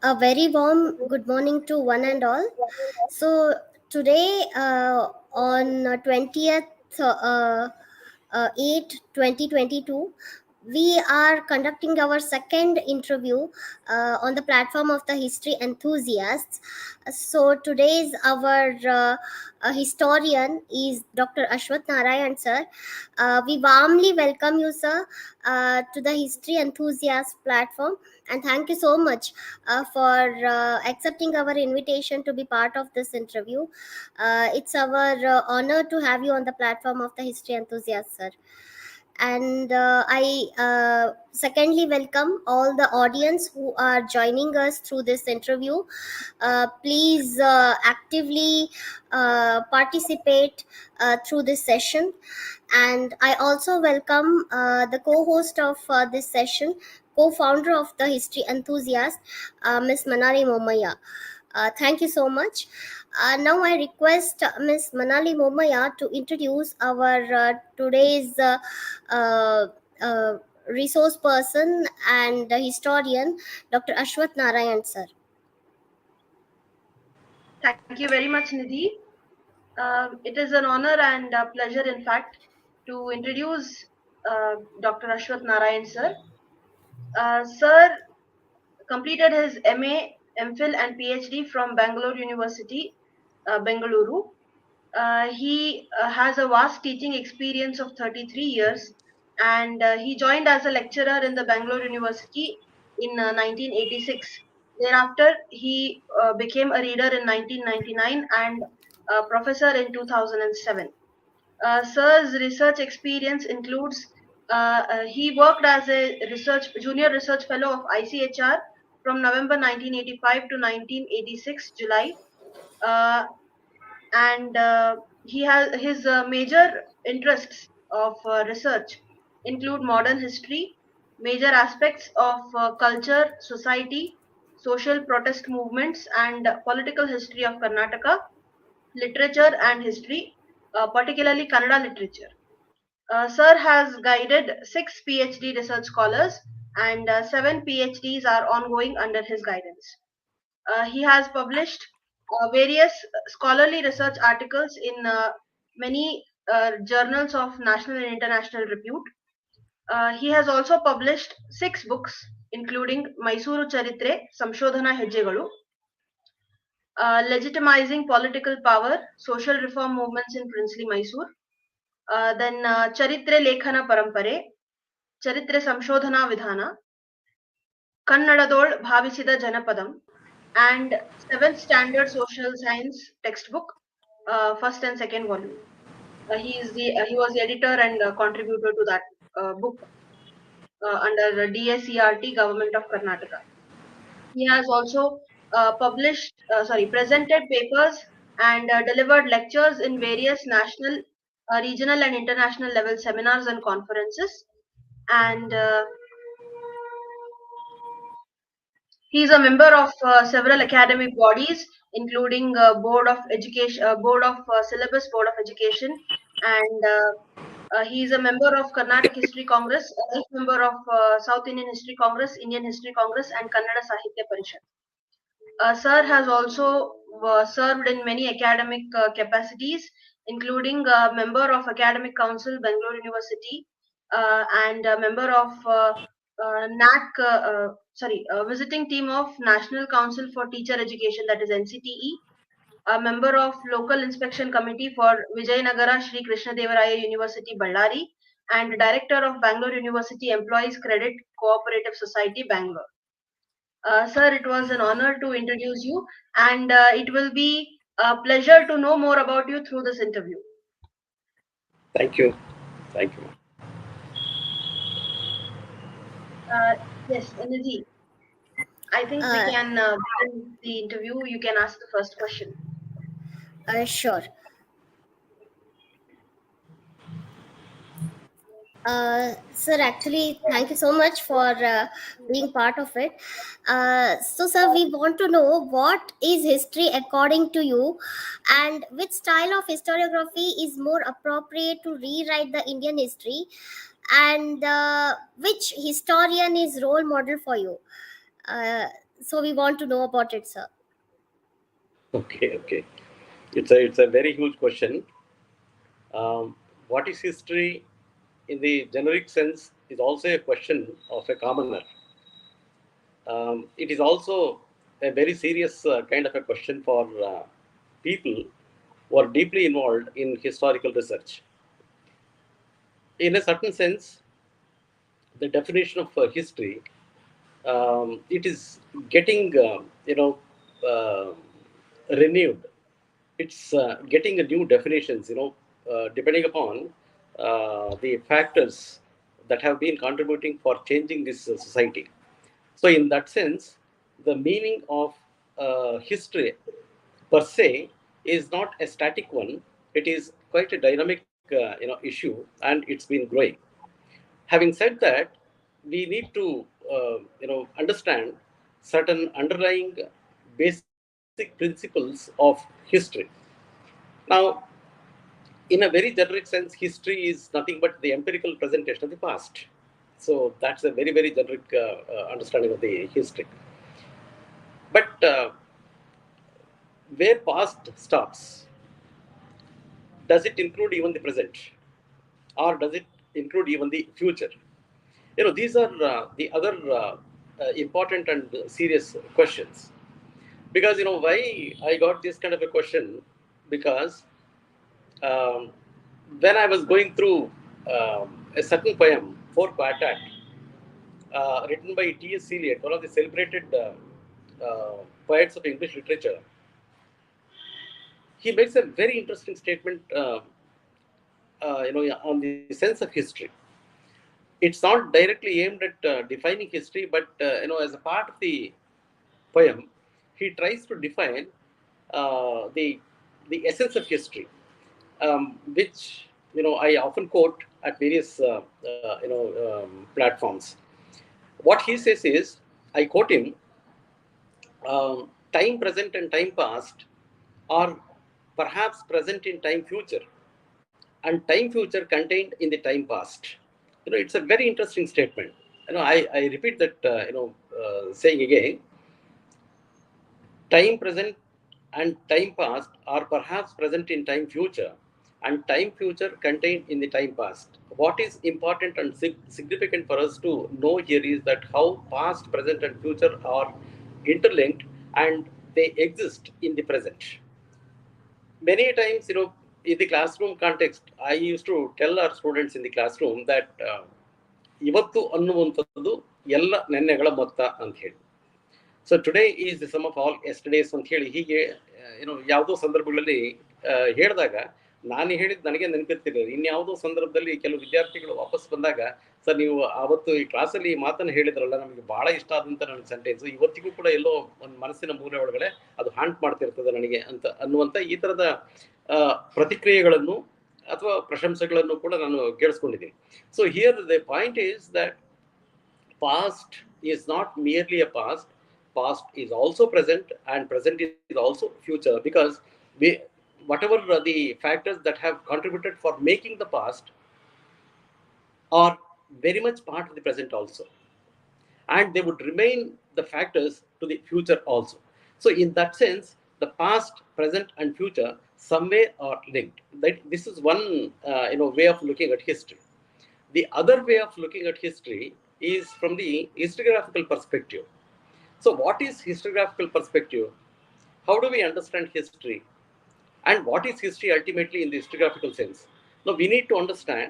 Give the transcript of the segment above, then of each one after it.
A very warm good morning to one and all. So today on 20th 8 2022, we are conducting our second interview on the platform of the history enthusiasts. So today's our historian is Dr. Aswathanarayana sir. We warmly welcome you, sir, to the history enthusiast platform, and thank you so much for accepting our invitation to be part of this interview. It's our honor to have you on the platform of the history enthusiast, sir. And I secondly welcome all the audience who are joining us through this interview. Please actively participate through this session. And I also welcome the co-host of this session, co-founder of the history enthusiast, Ms. Manali Momaya. Thank you so much. Now I request Ms. Manali Momaya to introduce our today's uh, uh, resource person and historian, Dr. Ashwath Narayan sir. Thank you very much, Nidhi. It is an honor and a pleasure, in fact, to introduce Dr. Ashwath Narayan sir. Sir completed his MA, MPhil, and PhD from Bangalore University, Bengaluru. He has a vast teaching experience of 33 years, and he joined as a lecturer in the Bangalore University in 1986. Thereafter, he became a reader in 1999 and a professor in 2007. Sir's research experience includes he worked as a junior research fellow of ICHR from November 1985 to 1986 July, uh, and he has his major interests of research include modern history, major aspects of culture, society, social protest movements, and political history of Karnataka, literature and history, particularly Kannada literature. Sir has guided 6 PhD research scholars, and 7 PhDs are ongoing under his guidance. He has published various scholarly research articles in many journals of national and international repute. He has also published 6 books, including Mysuru Charitre, Samshodhana Hejjegalu, Legitimizing Political Power, Social Reform Movements in Princely Mysore, then Charitre Lekhana Parampare, Charitre Samshodhana Vidhana, Kannadadol Bhavisida Janapadam, and 7th Standard Social Science textbook, first and second volume. He was the editor and contributor to that book under DSCRT, Government of Karnataka. He has also presented papers and delivered lectures in various national, regional, and international level seminars and conferences. And he is a member of several academic bodies, including Board of Education, Board of Syllabus, Board of Education, and he is a member of Carnatic History Congress, a member of South Indian History Congress, Indian History Congress, and Kannada Sahitya Parishad. Sir has also served in many academic capacities, including a member of Academic Council, Bangalore University, and a member of visiting team of National Council for Teacher Education, that is NCTE, a member of Local Inspection Committee for Vijayanagara Sri Krishnadevaraya University, Ballari, and Director of Bangalore University Employees Credit Cooperative Society, Bangalore. Sir, it was an honor to introduce you, and it will be a pleasure to know more about you through this interview. Thank you. Thank you. Yes, Nidhi, I think we can begin the interview. You can ask the first question. Sure. Sir, actually, thank you so much for being part of it. So, sir, we want to know what is history according to you, and which style of historiography is more appropriate to rewrite the Indian history, and which historian is role model for you. So we want to know about it, sir. Okay, okay. It's a very huge question. What is history in the generic sense is also a question of a commoner. It is also a very serious kind of a question for people who are deeply involved in historical research. In a certain sense, the definition of history, it is getting uh, renewed. It's getting a new definitions, depending upon the factors that have been contributing for changing this society. So in that sense, the meaning of history per se is not a static one. It is quite a dynamic issue, and it's been growing. Having said that, we need to understand certain underlying basic principles of history. Now, in a very generic sense, history is nothing but the empirical presentation of the past. So that's a very, very generic understanding of the history. But where past stops, does it include even the present? Or does it include even the future? These are the other important and serious questions. Because, why I got this kind of a question? Because um, when I was going through a certain poem, For Quartet, written by T.S. Eliot, one of the celebrated poets of English literature, he makes a very interesting statement, on the sense of history. It's not directly aimed at defining history, but as a part of the poem, he tries to define the essence of history, which I often quote at various platforms. What he says is, I quote him: "Time present and time past are perhaps present in time future, and time future contained in the time past." It's a very interesting statement. I repeat that, saying again: time present and time past are perhaps present in time future, and time future contained in the time past. What is important and significant for us to know here is that how past, present, and future are interlinked, and they exist in the present. Many times, in the classroom context, I used to tell our students in the classroom that ಇವತ್ತು ಅನ್ನುವಂಥದ್ದು ಎಲ್ಲ ನೆನ್ನೆಗಳ ಮೊತ್ತ ಅಂತ ಹೇಳಿ. So today is the sum of all yesterdays ಅಂತ ಹೇಳಿ, ಹೀಗೆ ಯಾವುದೋ ಸಂದರ್ಭಗಳಲ್ಲಿ ಹೇಳಿದಾಗ ನಾನು ಹೇಳಿದ್ದು ನನಗೆ ನೆನಪಿರ್ತಿರಲಿಲ್ಲ. ಇನ್ಯಾವುದೋ ಸಂದರ್ಭದಲ್ಲಿ ಕೆಲವು ವಿದ್ಯಾರ್ಥಿಗಳು ವಾಪಸ್ ಬಂದಾಗ, ಸರ್ ನೀವು ಆವತ್ತು ಈ ಕ್ಲಾಸಲ್ಲಿ ಈ ಮಾತನ್ನು ಹೇಳಿದ್ರಲ್ಲ, ನಮಗೆ ಬಹಳ ಇಷ್ಟ ಆದಂಥ ನನ್ನ ಸೆಂಟೆನ್ಸ್ ಇವತ್ತಿಗೂ ಕೂಡ ಎಲ್ಲೋ ಒಂದು ಮನಸ್ಸಿನ ಮೂಲೆ ಒಳಗಡೆ ಅದು ಹಾಂಟ್ ಮಾಡ್ತಿರ್ತದೆ ನನಗೆ ಅಂತ ಅನ್ನುವಂಥ ಈ ಥರದ ಪ್ರತಿಕ್ರಿಯೆಗಳನ್ನು ಅಥವಾ ಪ್ರಶಂಸೆಗಳನ್ನು ಕೂಡ ನಾನು ಕೇಳಿಸ್ಕೊಂಡಿದ್ದೀನಿ. So here the point is that past is not merely a past is also present, and present is also future, because we, whatever the factors that have contributed for making the past are very much part of the present also, and they would remain the factors to the future also. So in that sense, the past, present, and future somewhere are linked. That this is one way of looking at history. The other way of looking at history is from the historiographical perspective. So what is historiographical perspective? How do we understand history? And what is history ultimately in the historiographical sense? Now we need to understand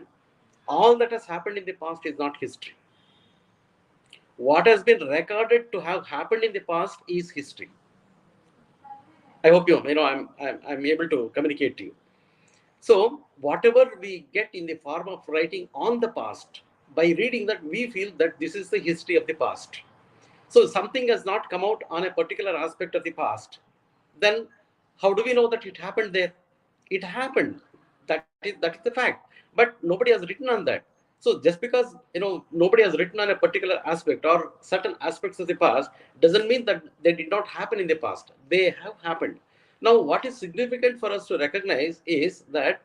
all that has happened in the past is not history. What has been recorded to have happened in the past is history. I hope I'm able to communicate to you. So whatever we get in the form of writing on the past, by reading that, we feel that this is the history of the past. So something has not come out on a particular aspect of the past, then how do we know that it happened there? It happened. That is the fact. But nobody has written on that. So just because nobody has written on a particular aspect or certain aspects of the past doesn't mean that they did not happen in the past. They have happened. Now, what is significant for us to recognize is that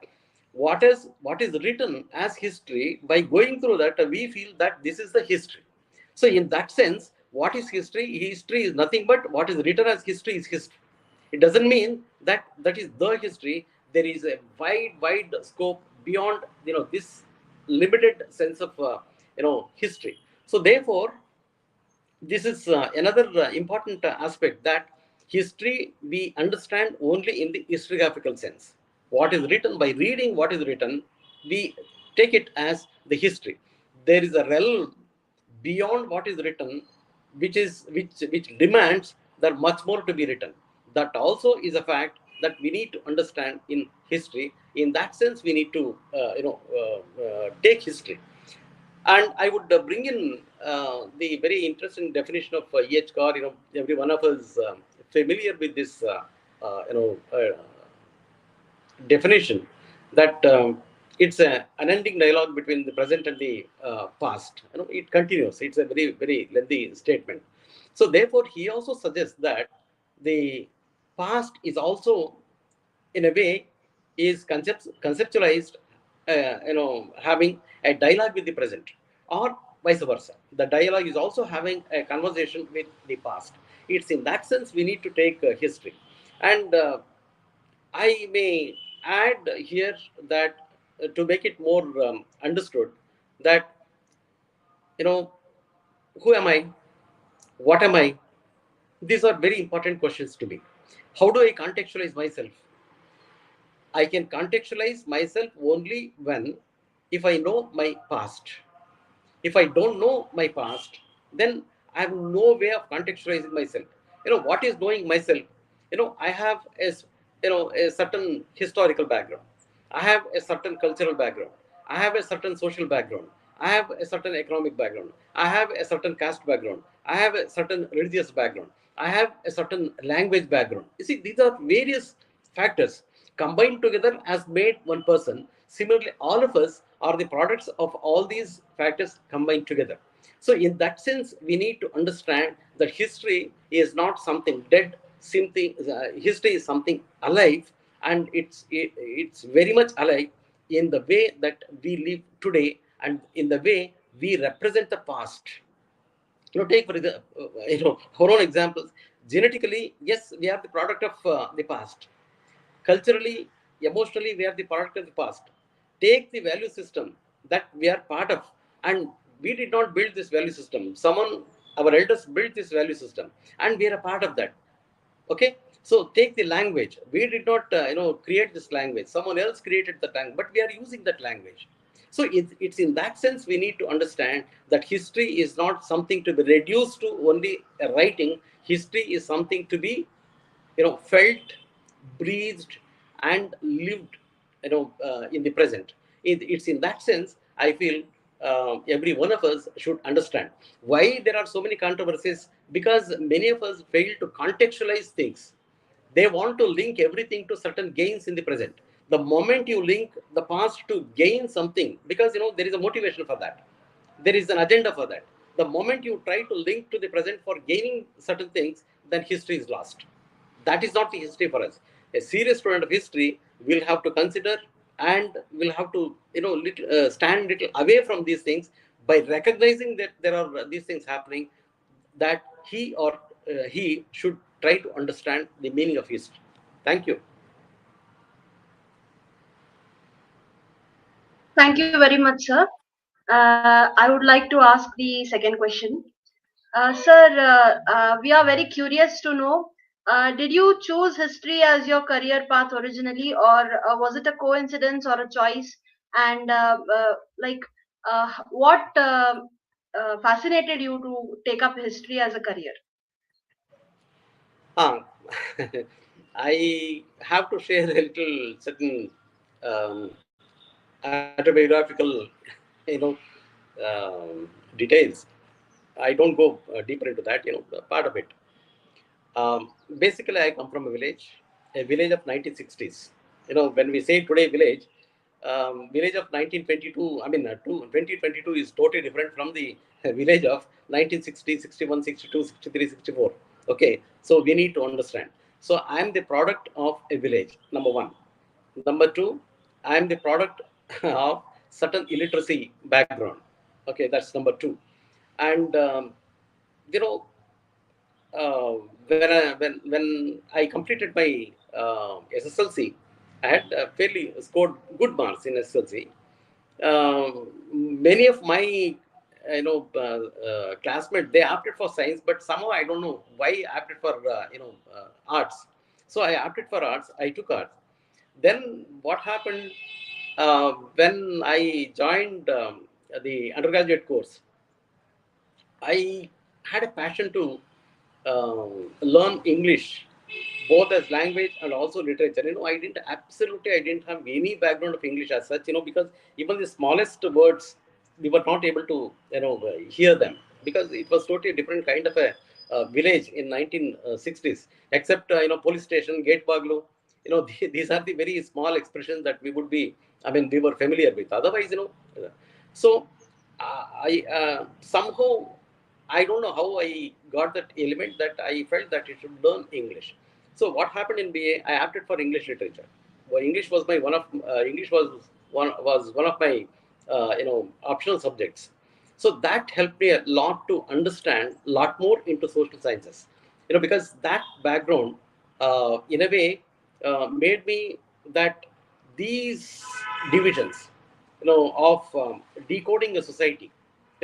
what is written as history, by going through that, we feel that this is the history. So in that sense, What is history? History is nothing but what is written as history is history. It doesn't mean that that is the history. There is a wide scope beyond this limited sense of history. So therefore, this is another important aspect, that history we understand only in the historiographical sense. What is written, by reading what is written, we take it as the history. There is a realm beyond what is written, which demands that much more to be written. That also is a fact that we need to understand in history. In that sense, we need to take history. And I would bring in the very interesting definition of E.H. Carr. Every one of us familiar with this, definition, that it's a unending dialogue between the present and the past. It continues. It's a very lengthy statement. So therefore, he also suggests that the past is also, in a way, is conceptualized, having a dialogue with the present, or vice versa. The dialogue is also having a conversation with the past. It's in that sense we need to take history. And I may add here that to make it more understood, that you know who am I, what am I? These are very important questions to me. How do I contextualize myself? I can contextualize myself only when, if I know my past. If I don't know my past, then I have no way of contextualizing myself. What is knowing myself? I have a certain historical background. I have a certain cultural background. I have a certain social background. I have a certain economic background. I have a certain caste background. I have a certain religious background. I have a certain language background. You see, these are various factors combined together has made one person. Similarly, all of us are the products of all these factors combined together. So, in that sense, we need to understand that history is not something dead. Something history is something alive, and it's very much alive in the way that we live today, and in the way we represent the past. Take for the our own examples. Genetically, yes, we are the product of the past. Culturally, emotionally, we are the product of the past. Take the value system that we are part of, and we did not build this value system. Someone, our elders built this value system, and we are a part of that. Okay, so take the language. We did not, create this language. Someone else created the language, but we are using that language. So it's in that sense we need to understand that history is not something to be reduced to only a writing. History is something to be felt, breathed, and lived in the present. It's in that sense I feel every one of us should understand why there are so many controversies, because many of us fail to contextualize things. They want to link everything to certain gains in the present. The moment you link the past to gain something, because there is a motivation for that, there is an agenda for that. The moment you try to link to the present for gaining certain things, then history is lost. That is not the history for us. A serious student of history will have to consider, and will have to stand little away from these things, by recognizing that there are these things happening, that he should try to understand the meaning of history. Thank you. Thank you very much, sir. I would like to ask the second question. Sir, we are very curious to know, did you choose history as your career path originally, or was it a coincidence or a choice? And like, what fascinated you to take up history as a career? Ah, I have to share a little certain um, autobiographical, you know, details. I don't go deeper into that. Part of it. Basically, I come from a village of 1960s. When we say today village, village of 1922, I mean, 2022 is totally different from the village of 1960, 61, 62, 63, 64. Okay, so we need to understand. So I am the product of a village, number one. Number two, I am the product of certain illiteracy background. Okay, that's number two. And you know, when I completed my SSLC, I had fairly scored good marks in SSLC. Many of my classmates, they opted for science, but somehow I don't know why I opted for arts. So I opted for arts. I took arts. Then what happened when I joined the undergraduate course? I had a passion to learn English, both as language and also literature. I didn't have any background of English as such. Because even the smallest words, we were not able to, hear them, because it was totally different kind of a village in 1960s. Except police station, gate baglu. These are the very small expressions that we would be. I mean, we were familiar with. Otherwise, so I somehow, I don't know how I got that element, that I felt that I should learn English. So what happened in BA? I opted for English literature. Well, English was one of my optional subjects. So that helped me a lot to understand a lot more into social sciences. Because that background, in a way, made me that these divisions, of decoding a society.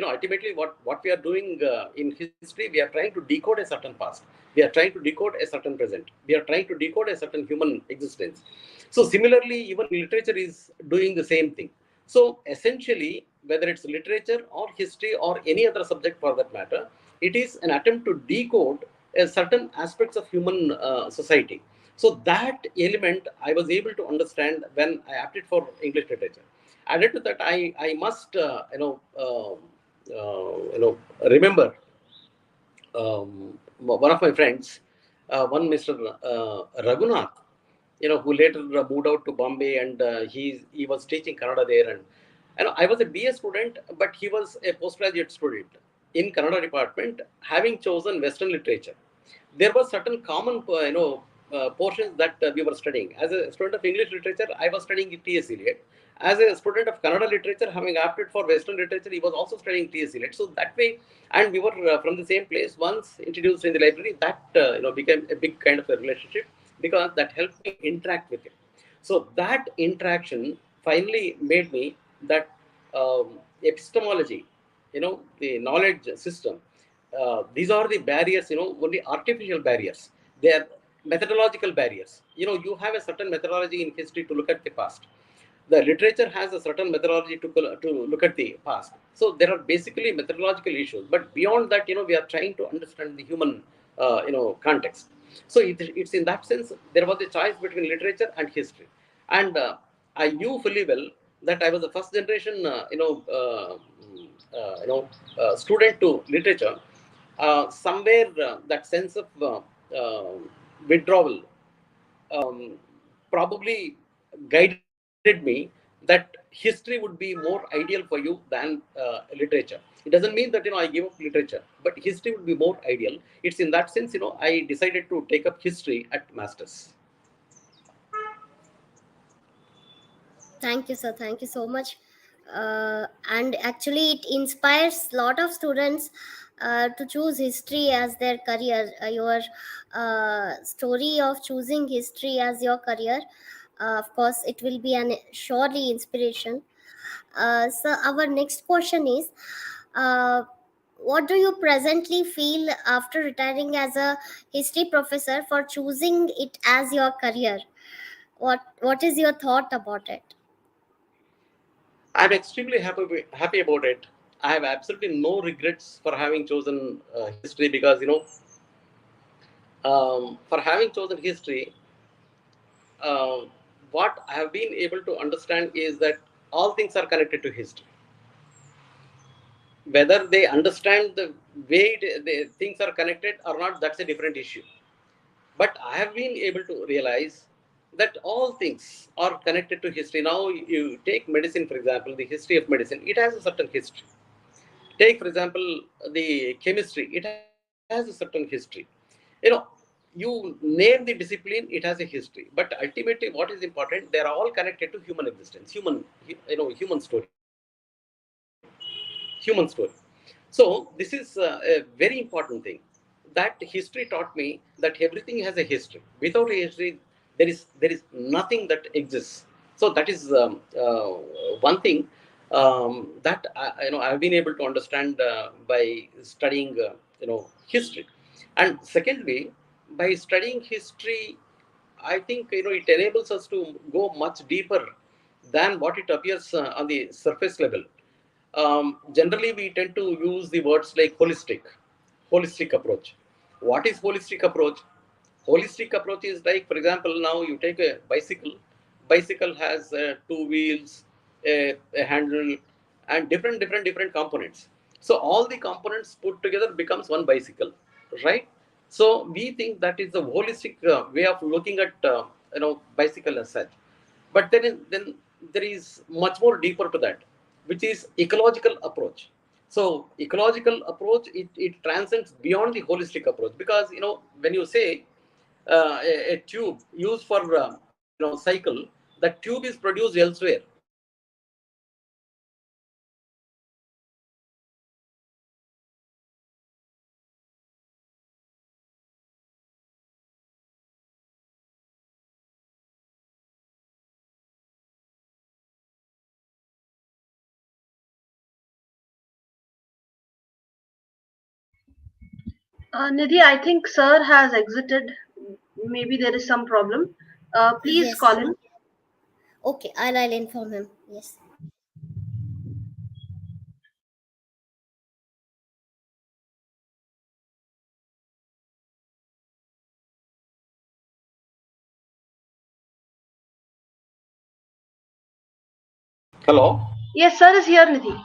Ultimately, what we are doing in history, we are trying to decode a certain past. We are trying to decode a certain present. We are trying to decode a certain human existence. So similarly, even literature is doing the same thing. So essentially, whether it's literature or history or any other subject for that matter, it is an attempt to decode a certain aspects of human society. So that element I was able to understand when I opted for English literature. Added to that, I must remember one of my friends, one Mr. Raghunath, who later moved out to Bombay, and he was teaching Kannada there. And I was a BA student, but he was a postgraduate student in Kannada department, having chosen Western literature. There were certain common, portions that we were studying. As a student of English literature, I was studying T.S. Eliot. As a student of Kannada literature, having opted for Western literature, he was also studying T.S. Eliot. So that way, and we were from the same place. Once introduced in the library, that became a big kind of a relationship, because that helped me interact with him. So that interaction finally made me that epistemology, the knowledge system. These are the barriers, only artificial barriers. They are methodological barriers. You have a certain methodology in history to look at the past. The literature has a certain methodology to look at the past. So there are basically methodological issues. But beyond that, we are trying to understand the human, context. So it's in that sense, there was a choice between literature and history. And I knew fully well that I was the first generation, student to literature. Somewhere that sense of withdrawal um, probably guided me that history would be more ideal for you than literature. It doesn't mean that I give up literature, but history would be more ideal. It's in that sense, I decided to take up history at masters. Thank you, sir. Thank you so much. And actually, it inspires a lot of students to choose history as their career. Your story of choosing history as your career, of course, it will be an surely inspiration. So, our next question is, uh, what do you presently feel after retiring as a history professor for choosing it as your career? What is your thought about it? I'm extremely happy about it. I have absolutely no regrets for having chosen history, because for having chosen history, uh, what I have been able to understand is that all things are connected to history. Whether they understand the way the things are connected or not, that's a different issue. But I have been able to realize that all things are connected to history. Now, you take medicine, for example, the history of medicine, it has a certain history. Take, for example, the chemistry, it has a certain history. You know, you name the discipline, it has a history. But ultimately, what is important, they are all connected to human existence, human story, human story. So, So this is a very important thing. That history taught me that everything has a history. Without a history, there is nothing that exists. So that is one thing that I've been able to understand by studying history. And secondly, by studying history, I think it enables us to go much deeper than what it appears on the surface level. Generally, we tend to use the words like holistic approach. What is holistic approach? Holistic approach is like, for example, now you take a bicycle. Bicycle has two wheels, a handle, and different components. So all the components put together becomes one bicycle, right? So we think that is the holistic way of looking at bicycle as such. But then there is much more deeper to that, which is ecological approach. So ecological approach, it transcends beyond the holistic approach, because when you say a tube used for cycle, that tube is produced elsewhere. So ecological approach transcends beyond the holistic approach. Nidhi, I think sir has exited. Maybe there is some problem. Please Yes. call him. Okay, I'll inform him. Yes. Hello. Yes, sir is here, Nidhi.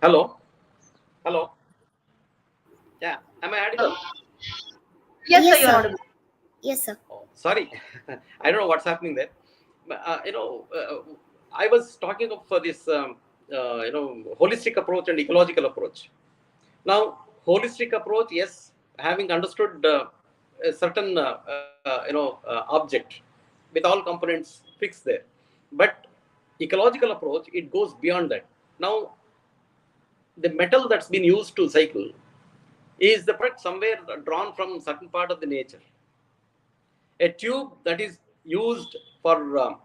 Hello. Hello. Yeah. Am I audible? Yes, sir, Yes, you're sir. audible. Yes, sir. Oh, sorry. I don't know what's happening there. But, I was talking of this, holistic approach and ecological approach. Now, holistic approach, yes, having understood a certain, object with all components fixed there. But ecological approach, it goes beyond that. Now, the metal that's been used to cycle is the product somewhere drawn from certain part of the nature. A tube that is used for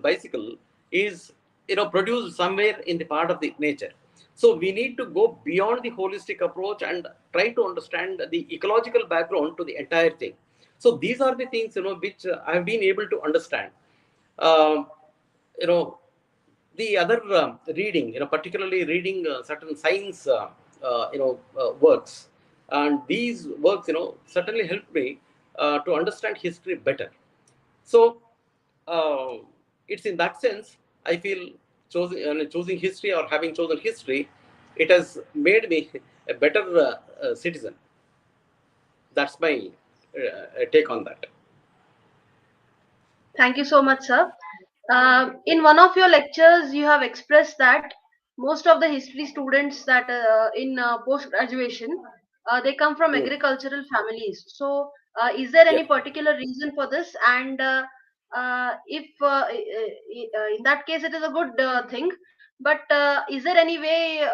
bicycle is produced somewhere in the part of the nature. So we need to go beyond the holistic approach and try to understand the ecological background to the entire thing. So these are the things which I have been able to understand. um, you know the other reading, particularly reading certain science works, and these works certainly helped me to understand history better. So uh, it's in that sense I feel choosing history, or having chosen history, it has made me a better citizen. That's my take on that. Thank you so much, sir. In one of your lectures, you have expressed that most of the history students that in post graduation, they come from Hmm. agricultural families. So, is there Yeah. any particular reason for this? And if in that case, it is a good thing. But is there any way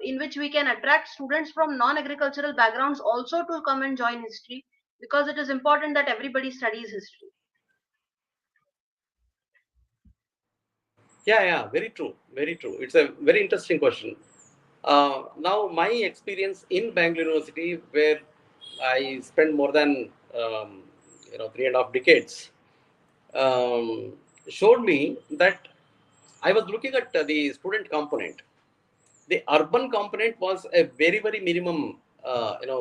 in which we can attract students from non-agricultural backgrounds also to come and join history? Because it is important that everybody studies history. Yeah, yeah, very true, very true. It's a very interesting question. Now, my experience in Bangalore University, where I spent more than 3.5 decades, um, showed me that I was looking at the student component. The urban component was a very minimum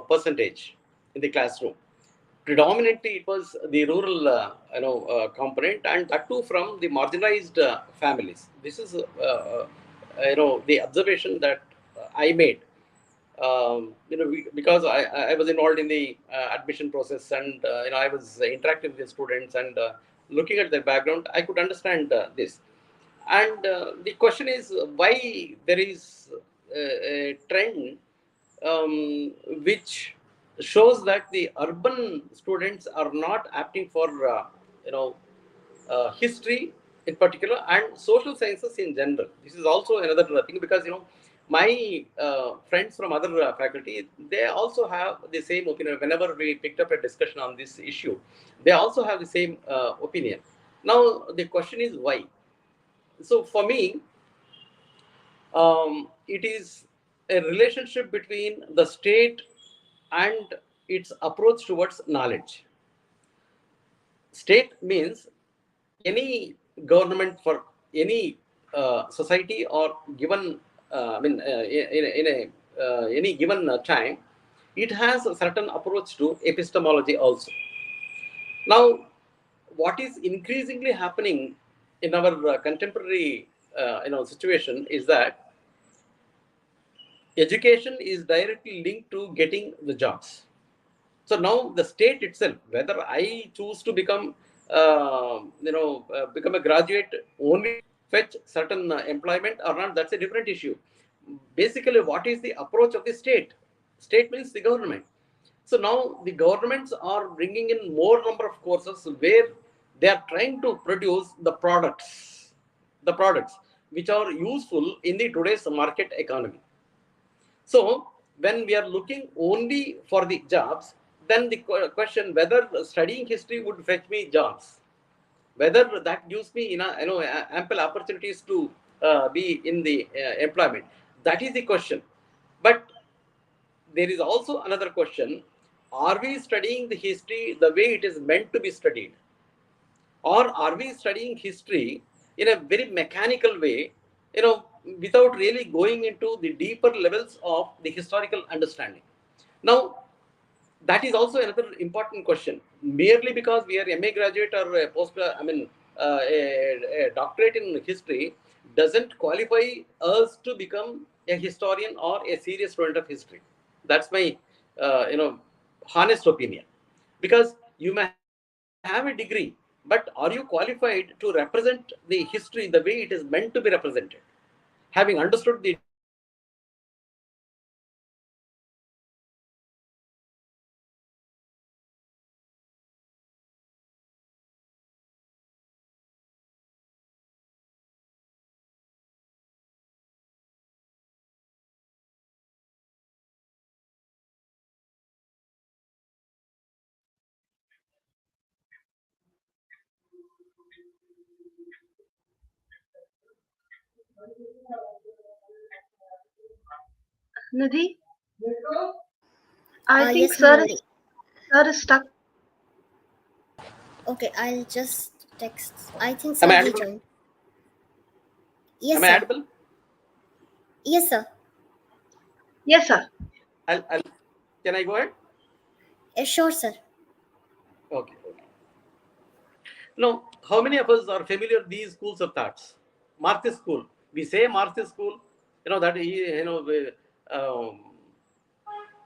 percentage in the classroom. Predominantly it was the rural component, and that too from the marginalized families. This is the observation that I made. Because I was involved in the admission process, and I was interacting with the students, and looking at their background, I could understand this. And the question is why there is a trend which shows that the urban students are not opting for you know history in particular and social sciences in general. This is also another thing, because my friends from other faculty, they also have the same opinion. Whenever we picked up a discussion on this issue, they also have the same opinion. Now the question is why. So for me, it is a relationship between the state and its approach towards knowledge. State means any government for any society or given, any given time, it has a certain approach to epistemology also. Now, what is increasingly happening in our contemporary situation is that education is directly linked to getting the jobs. So now the state itself, whether I choose to become, become a graduate only to fetch certain employment or not, that's a different issue. Basically, what is the approach of the state? State means the government. So now the governments are bringing in more number of courses where they are trying to produce the products which are useful in the today's market economy. So when we are looking only for the jobs, then the question whether studying history would fetch me jobs, whether that gives me ample opportunities to be in the employment, that is the question. But there is also another question: are we studying the history the way it is meant to be studied? Or are we studying history in a very mechanical way, without really going into the deeper levels of the historical understanding? Now, that is also another important question. Merely because we are MA graduate or a post, a doctorate in history, doesn't qualify us to become a historian or a serious student of history. That's my honest opinion. Because you may have a degree, but are you qualified to represent the history the way it is meant to be represented? Having understood the deep inadequacy in our education system, having understood the Nidhi, I think Yes, Monali. sir is stuck. Okay, I'll just text. I think Am sir I audible? rejoined. Yes, Am I sir. audible? Yes, sir. Yes, sir. I'll can I go ahead? Sure, sir. Okay, okay. Now, how many of us are familiar with these schools of thoughts? Marxist school. We say Marxist school, that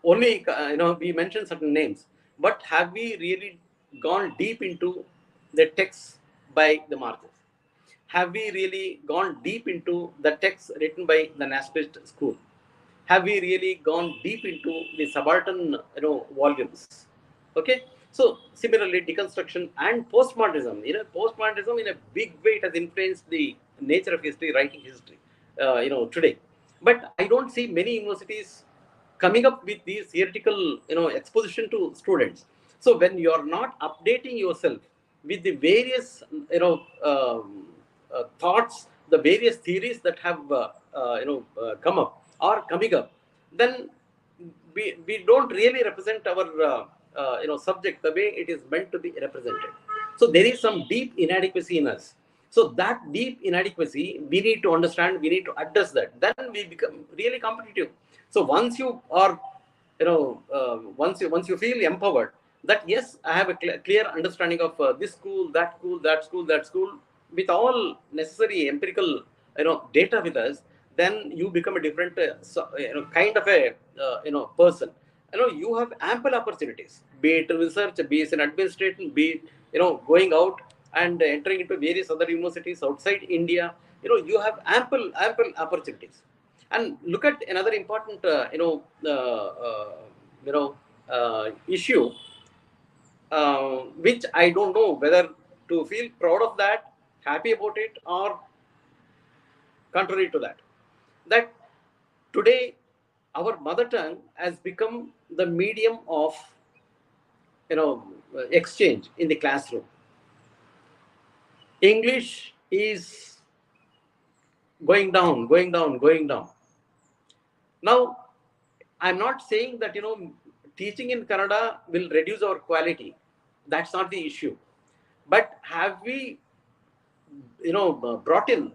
only we mention certain names, but have we really gone deep into the texts by the Marxists? Have we really gone deep into the texts written by the nationalist school? Have we really gone deep into the subaltern volumes? Okay, so similarly, deconstruction and postmodernism. Postmodernism in a big way it has influenced the nature of history, writing history. Today, but I don't see many universities coming up with these theoretical exposition to students. So when you are not updating yourself with the various thoughts, the various theories that have come up or coming up, then we don't really represent our subject the way it is meant to be represented. So there is some deep inadequacy in us. So that deep inadequacy we need to understand, we need to address that, then we become really competitive. So once you are once you feel empowered, that yes, I have a clear understanding of this school, that school, that school, that school, with all necessary empirical data with us, then you become a different kind of a person. You have ample opportunities, be it research, be it in administration, be it going out and entering into various other universities outside India. You have ample opportunities. And look at another important uh, uh, you know issue, which I don't know whether to feel proud of that, happy about it, or contrary to that. That today our mother tongue has become the medium of exchange in the classroom. English is going down, going down, going down. Now, I'm not saying that teaching in Kannada will reduce our quality. That's not the issue. But have we brought in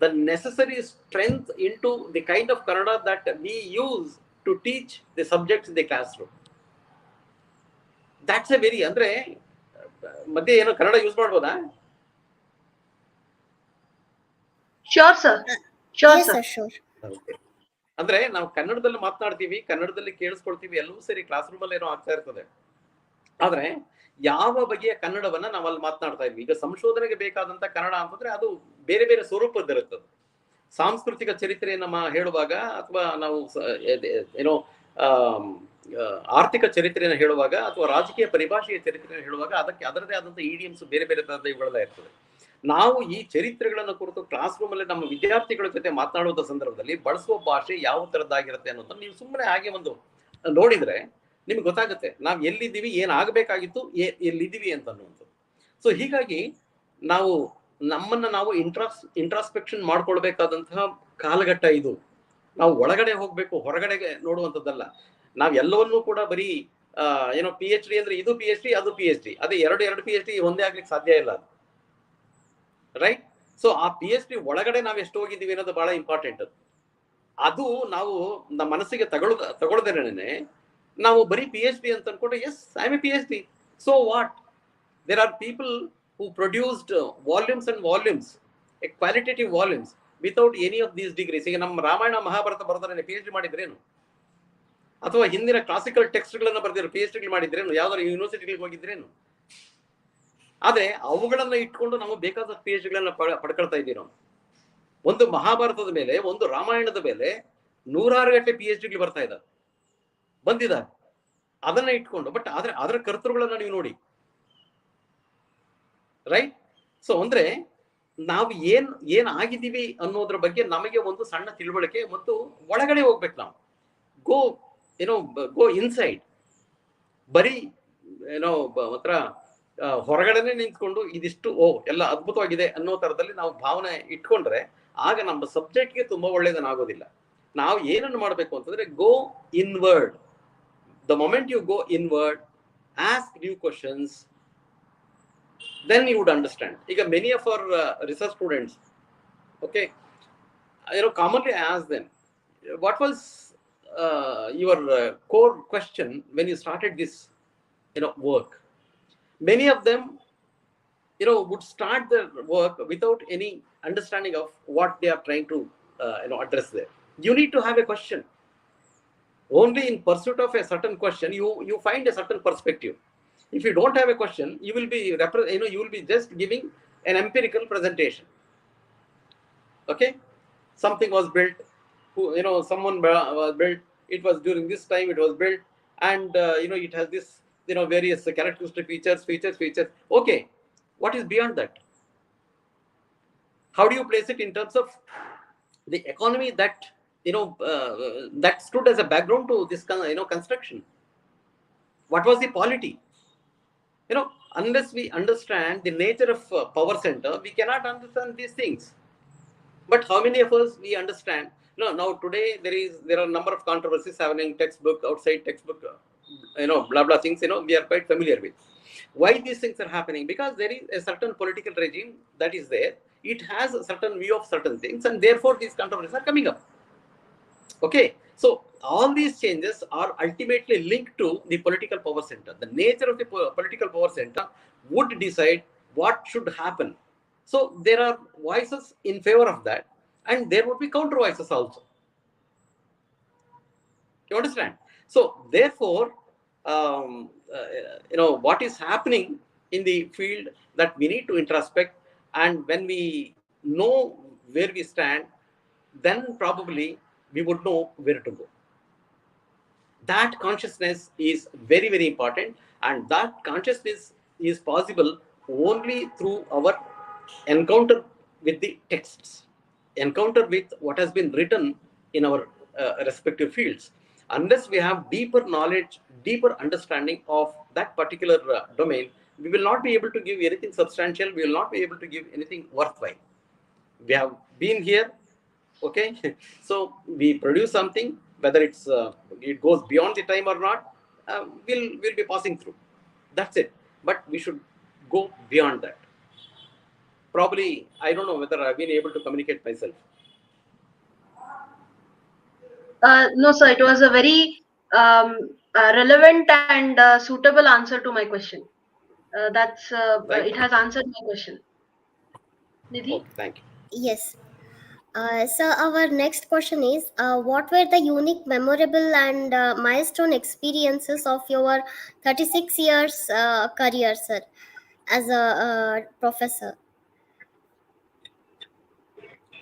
the necessary strength into the kind of Kannada that we use to teach the subjects in the classroom? That's a very ಅಂದ್ರೆ ಮಧ್ಯೆ ಏನೋ Kannada use ಮಾಡ್ಬೋದಾ? Sure, sir. Sure, Yes, sir. sir, sure. ಅಂದ್ರೆ ನಾವು ಕನ್ನಡದಲ್ಲಿ ಮಾತನಾಡ್ತೀವಿ, ಕನ್ನಡದಲ್ಲಿ ಕೇಳಿಸ್ಕೊಳ್ತೀವಿ, ಎಲ್ಲವೂ ಸರಿ, ಕ್ಲಾಸ್ ರೂಮ್ ಅಲ್ಲಿ ಏನೋ ಆಗ್ತಾ ಇರ್ತದೆ. ಆದ್ರೆ ಯಾವ ಬಗೆಯ ಕನ್ನಡವನ್ನ ನಾವು ಅಲ್ಲಿ ಮಾತನಾಡ್ತಾ ಇದ್ವಿ. ಈಗ ಸಂಶೋಧನೆಗೆ ಬೇಕಾದಂತ ಕನ್ನಡ ಅಂತಂದ್ರೆ ಅದು ಬೇರೆ ಬೇರೆ ಸ್ವರೂಪದ್ದಿರುತ್ತದೆ. ಸಾಂಸ್ಕೃತಿಕ ಚರಿತ್ರೆಯನ್ನ ಹೇಳುವಾಗ ಅಥವಾ ನಾವು ಏನೋ ಆರ್ಥಿಕ ಚರಿತ್ರೆಯನ್ನು ಹೇಳುವಾಗ ಅಥವಾ ರಾಜಕೀಯ ಪರಿಭಾಷೆಯ ಚರಿತ್ರೆಯನ್ನು ಹೇಳುವಾಗ ಅದಕ್ಕೆ ಅದರದೇ ಆದಂತಹ ಇಡಿಯಮ್ಸ್ ಬೇರೆ ಬೇರೆ ತರಹದ ಇವುಗಳೆಲ್ಲ ಇರ್ತದೆ. ನಾವು ಈ ಚರಿತ್ರೆಗಳನ್ನು ಕುರಿತು ಕ್ಲಾಸ್ ರೂಮ್ ಅಲ್ಲಿ ನಮ್ಮ ವಿದ್ಯಾರ್ಥಿಗಳ ಜೊತೆ ಮಾತನಾಡುವ ಸಂದರ್ಭದಲ್ಲಿ ಬಳಸುವ ಭಾಷೆ ಯಾವ ತರದ್ದಾಗಿರುತ್ತೆ ಅನ್ನೋದನ್ನ ನೀವು ಸುಮ್ಮನೆ ಹಾಗೆ ಒಂದು ನೋಡಿದ್ರೆ ನಿಮ್ಗೆ ಗೊತ್ತಾಗುತ್ತೆ ನಾವು ಎಲ್ಲಿದ್ದೀವಿ, ಏನಾಗಬೇಕಾಗಿತ್ತು, ಎಲ್ಲಿದ್ದೀವಿ ಅಂತ ಅನ್ನುವಂಥದ್ದು. ಸೊ ಹೀಗಾಗಿ ನಾವು ನಮ್ಮನ್ನ ನಾವು ಇಂಟ್ರಾಸ್ಪೆಕ್ಷನ್ ಮಾಡ್ಕೊಳ್ಬೇಕಾದಂತಹ ಕಾಲಘಟ್ಟ ಇದು. ನಾವು ಒಳಗಡೆ ಹೋಗ್ಬೇಕು, ಹೊರಗಡೆಗೆ ನೋಡುವಂಥದ್ದಲ್ಲ. ನಾವ್ ಎಲ್ಲವನ್ನೂ ಕೂಡ ಬರೀ ಏನೋ PhD ಅಂದ್ರೆ ಇದು PhD ಅದು PhD, ಅದೇ ಎರಡು PhD ಒಂದೇ ಆಗ್ಲಿಕ್ಕೆ ಸಾಧ್ಯ ಇಲ್ಲ, ರೈಟ್? ಸೊ ಆ PhD ಒಳಗಡೆ ನಾವು ಎಷ್ಟು ಹೋಗಿದ್ದೀವಿ ಅನ್ನೋದು ಬಹಳ ಇಂಪಾರ್ಟೆಂಟ್. ಅದು ನಾವು ನಮ್ಮ ಮನಸ್ಸಿಗೆ ತಗೊಳ್ದೇನೆ ನಾವು ಬರೀ PhD ಅಂತ ಅನ್ಕೊಂಡ್ರೆ, yes I am a PhD, so what? There are people who produced volumes and volumes, a qualitative volumes without any of these degrees. ಈಗ ನಮ್ಮ ರಾಮಾಯಣ ಮಹಾಭಾರತ ಬರೆದ್ರೆ PhD ಮಾಡಿದ್ರೇನು? ಅಥವಾ ಹಿಂದಿನ ಕ್ಲಾಸಿಕಲ್ ಟೆಕ್ಸ್ಟ್ಗಳನ್ನ ಬರೆದಿರೋ PhD ಮಾಡಿದ್ರೇನು? ಯಾವ್ದಾದ್ರು ಯೂನಿವರ್ಸಿಟಿಗಳಿಗೆ ಹೋಗಿದ್ರೇನು? ಆದ್ರೆ ಅವುಗಳನ್ನ ಇಟ್ಕೊಂಡು ನಾವು ಬೇಕಾದ PhDಗಳನ್ನ ಪಡ್ಕೊಳ್ತಾ ಇದ್ದೀವಿ ನಾವು. ಒಂದು ಮಹಾಭಾರತದ ಮೇಲೆ, ಒಂದು ರಾಮಾಯಣದ ಮೇಲೆ 100 ಗಟ್ಟಲೆ PhDಗಳು ಬರ್ತಾ ಇದ್ದಾರೆ, ಬಂದಿದ್ದಾರೆ, ಅದನ್ನ ಇಟ್ಕೊಂಡು. ಬಟ್ ಆದ್ರೆ ಅದರ ಕರ್ತೃಗಳನ್ನ ನೀವು ನೋಡಿ, ರೈಟ್? ಸೊ ಅಂದ್ರೆ ನಾವು ಏನ್ ಆಗಿದ್ದೀವಿ ಅನ್ನೋದ್ರ ಬಗ್ಗೆ ನಮಗೆ ಒಂದು ಸಣ್ಣ ತಿಳುವಳಿಕೆ ಮತ್ತು ಒಳಗಡೆ ಹೋಗ್ಬೇಕು ನಾವು. Go inside. ಬರೀ ಮಾತ್ರ ಹೊರಗಡೆನೆ ನಿಂತ್ಕೊಂಡು ಇದಿಷ್ಟು ಎಲ್ಲ ಅದ್ಭುತವಾಗಿದೆ ಅನ್ನೋ ತರದಲ್ಲಿ ನಾವು ಭಾವನೆ ಇಟ್ಕೊಂಡ್ರೆ ಆಗ ನಮ್ಮ ಸಬ್ಜೆಕ್ಟ್ಗೆ ತುಂಬಾ ಒಳ್ಳೇದನ್ನಾಗೋದಿಲ್ಲ. ನಾವು ಏನನ್ನು ಮಾಡಬೇಕು ಅಂತಂದ್ರೆ go inward. The moment you go inward, ask new questions, then you would understand. ಈಗ many of our research students, okay, commonly I ask them, what was your core question when you started this work? Many of them would start their work without any understanding of what they are trying to address there. You need to have a question. Only in pursuit of a certain question you find a certain perspective. If you don't have a question, you will be just giving an empirical presentation. Okay, something was built, someone was built, it was during this time it was built, and it has this various characteristic features. Okay, what is beyond that? How do you place it in terms of the economy that that stood as a background to this construction? What was the polity? Unless we understand the nature of power center, we cannot understand these things. But how many of us we understand? Now today there are a number of controversies happening, textbook, outside textbook, blah blah things. We are quite familiar with. Why these things are happening? Because there is a certain political regime that is there. It has a certain view of certain things, and therefore these controversies are coming up. Okay, so all these changes are ultimately linked to the political power center. The nature of the political power center would decide what should happen. So there are voices in favor of that, and there would be counter voices also. You understand? So therefore, what is happening in the field, that we need to introspect, and when we know where we stand, then probably we would know where to go. That consciousness is very, very important, and that consciousness is possible only through our encounter with the texts, encounter with what has been written in our respective fields. Unless we have deeper knowledge, deeper understanding of that particular domain, we will not be able to give anything substantial, we will not be able to give anything worthwhile. We have been here, okay. So we produce something, whether it goes beyond the time or not, we'll be passing through, that's it. But we should go beyond that. Probably, I don't know whether I've been able to communicate myself. No, sir, it was a very relevant and suitable answer to my question. It Thank you. has answered my question. Nidhi? Okay, thank you. Yes. So our next question is, what were the unique, memorable, and milestone experiences of your 36 years career, sir, as a professor?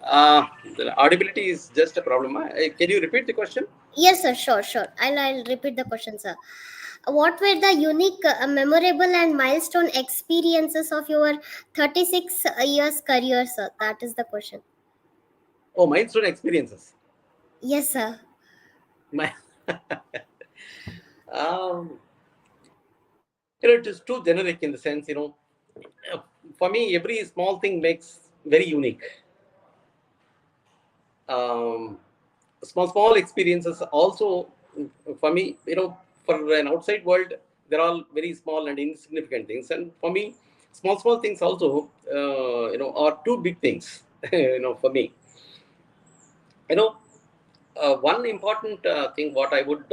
The audibility is just a problem. Can you repeat the question? Yes, sir. Sure, sure. I'll repeat the question, sir. What were the unique, memorable, and milestone experiences of your 36 years career, sir? That is the question. Oh, milestone experiences. Yes, sir. My, um, it is too generic in the sense, uh, for me, every small thing makes very unique. Um, small experiences also, for me, for an outside world, they're all very small and insignificant things, and for me, small things also, are two big things. For me, you know one important thing what I would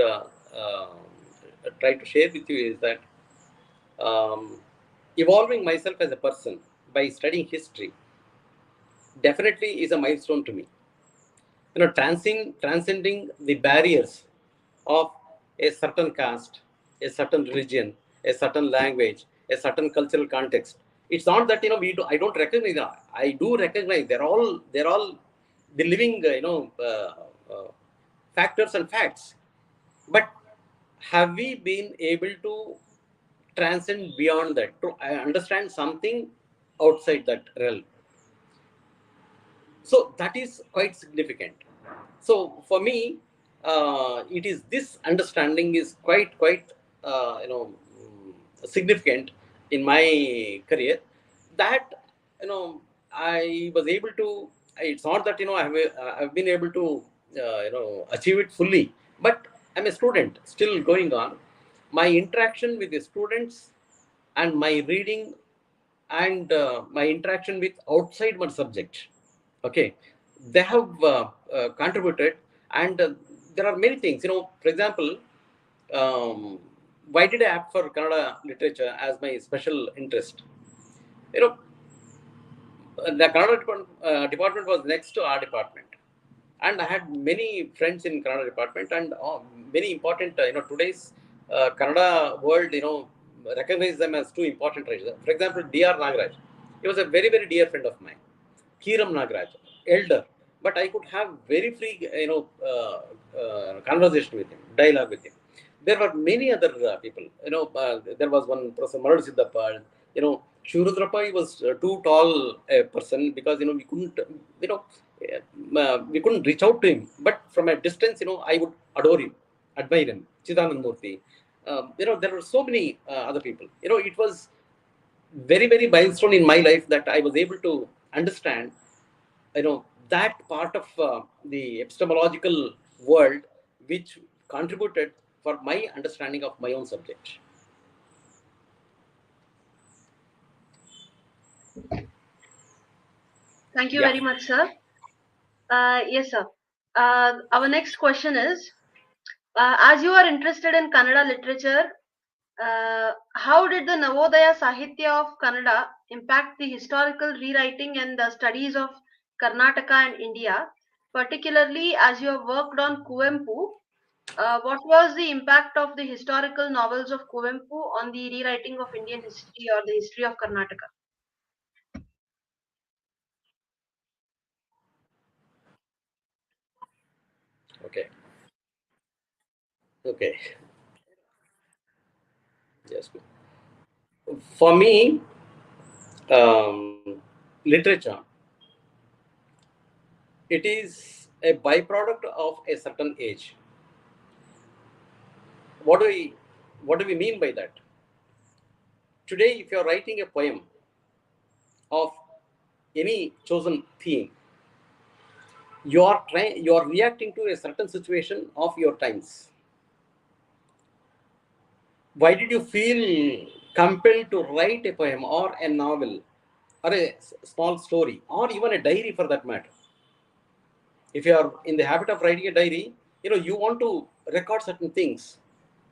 try to share with you is that, um, evolving myself as a person by studying history definitely is a milestone to me. Transcending the barriers of a certain caste, a certain religion, a certain language, a certain cultural context. It's not that, I don't recognize that. I do recognize they're all the living, factors and facts. But have we been able to transcend beyond that, to understand something outside that realm? So that is quite significant. So for me, it is this understanding is quite significant in my career, that I was able to. It's not that I've been able to achieve it fully, but I'm a student still going on. My interaction with the students and my reading and my interaction with outside my subject, okay, they have contributed. And there are many things, for example, um, why did I opt for Kannada literature as my special interest? you know the Kannada department was next to our department, and I had many friends in Kannada department, and many important, today's Kannada world, recognize them as two important writers. For example, D.R. Nagaraj, he was a very, very dear friend of mine. Kiram Nagaraj, elder, but I could have very free, conversation with him, dialogue with him. There were many other people. There was one Professor Maradu Siddhappa. Shirudrappa, he was too tall a person, because you know we couldn't reach out to him. But from a distance, I would adore him, admire him. Chidanand Murthy. There were so many other people. It was very, very milestone in my life that I was able to understand, that part of the epistemological world, which contributed for my understanding of my own subject. Thank you Yeah. very much, sir. Yes, sir. Our next question is, as you are interested in Kannada literature, how did the Navodaya Sahitya of Kannada impact the historical rewriting and the studies of Karnataka and India, particularly as you have worked on Kuvempu? What was the impact of the historical novels of Kuvempu on the rewriting of Indian history or the history of Karnataka? Okay. Okay. Yes. For me, literature, it is a byproduct of a certain age. What do we what do we mean by that? Today, if you are writing a poem of any chosen theme, you are reacting to a certain situation of your times. Why did you feel compelled to write a poem or a novel or a small story or even a diary for that matter? If you are in the habit of writing a diary, you want to record certain things.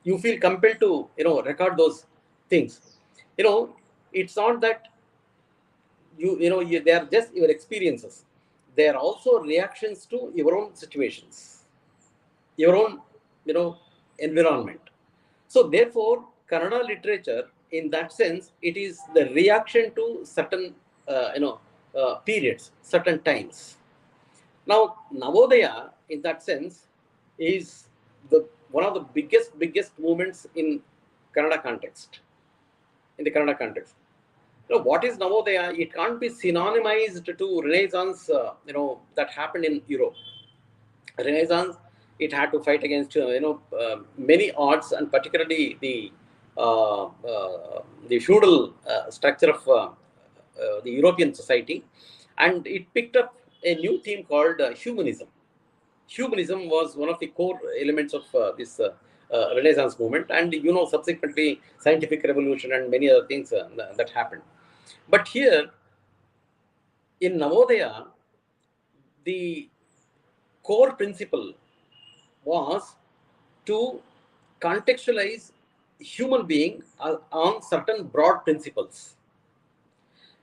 You feel compelled to, record those things. You know, it's not that they are just your experiences. They are also reactions to your own situations, your own, you know, environment. So therefore, Kannada literature, in that sense, it is the reaction to certain, periods, certain times. Now, Navodaya, in that sense, is the one of the biggest movements in Kannada context. In the Kannada context, what is Navodaya? It can't be synonymized to Renaissance. That happened in Europe. Renaissance, it had to fight against many odds, and particularly the feudal structure of the European society, and it picked up a new theme called humanism. Humanism was one of the core elements of this Renaissance movement, and subsequently scientific revolution and many other things that happened. But here in Navodaya, the core principle was to contextualize human being on certain broad principles.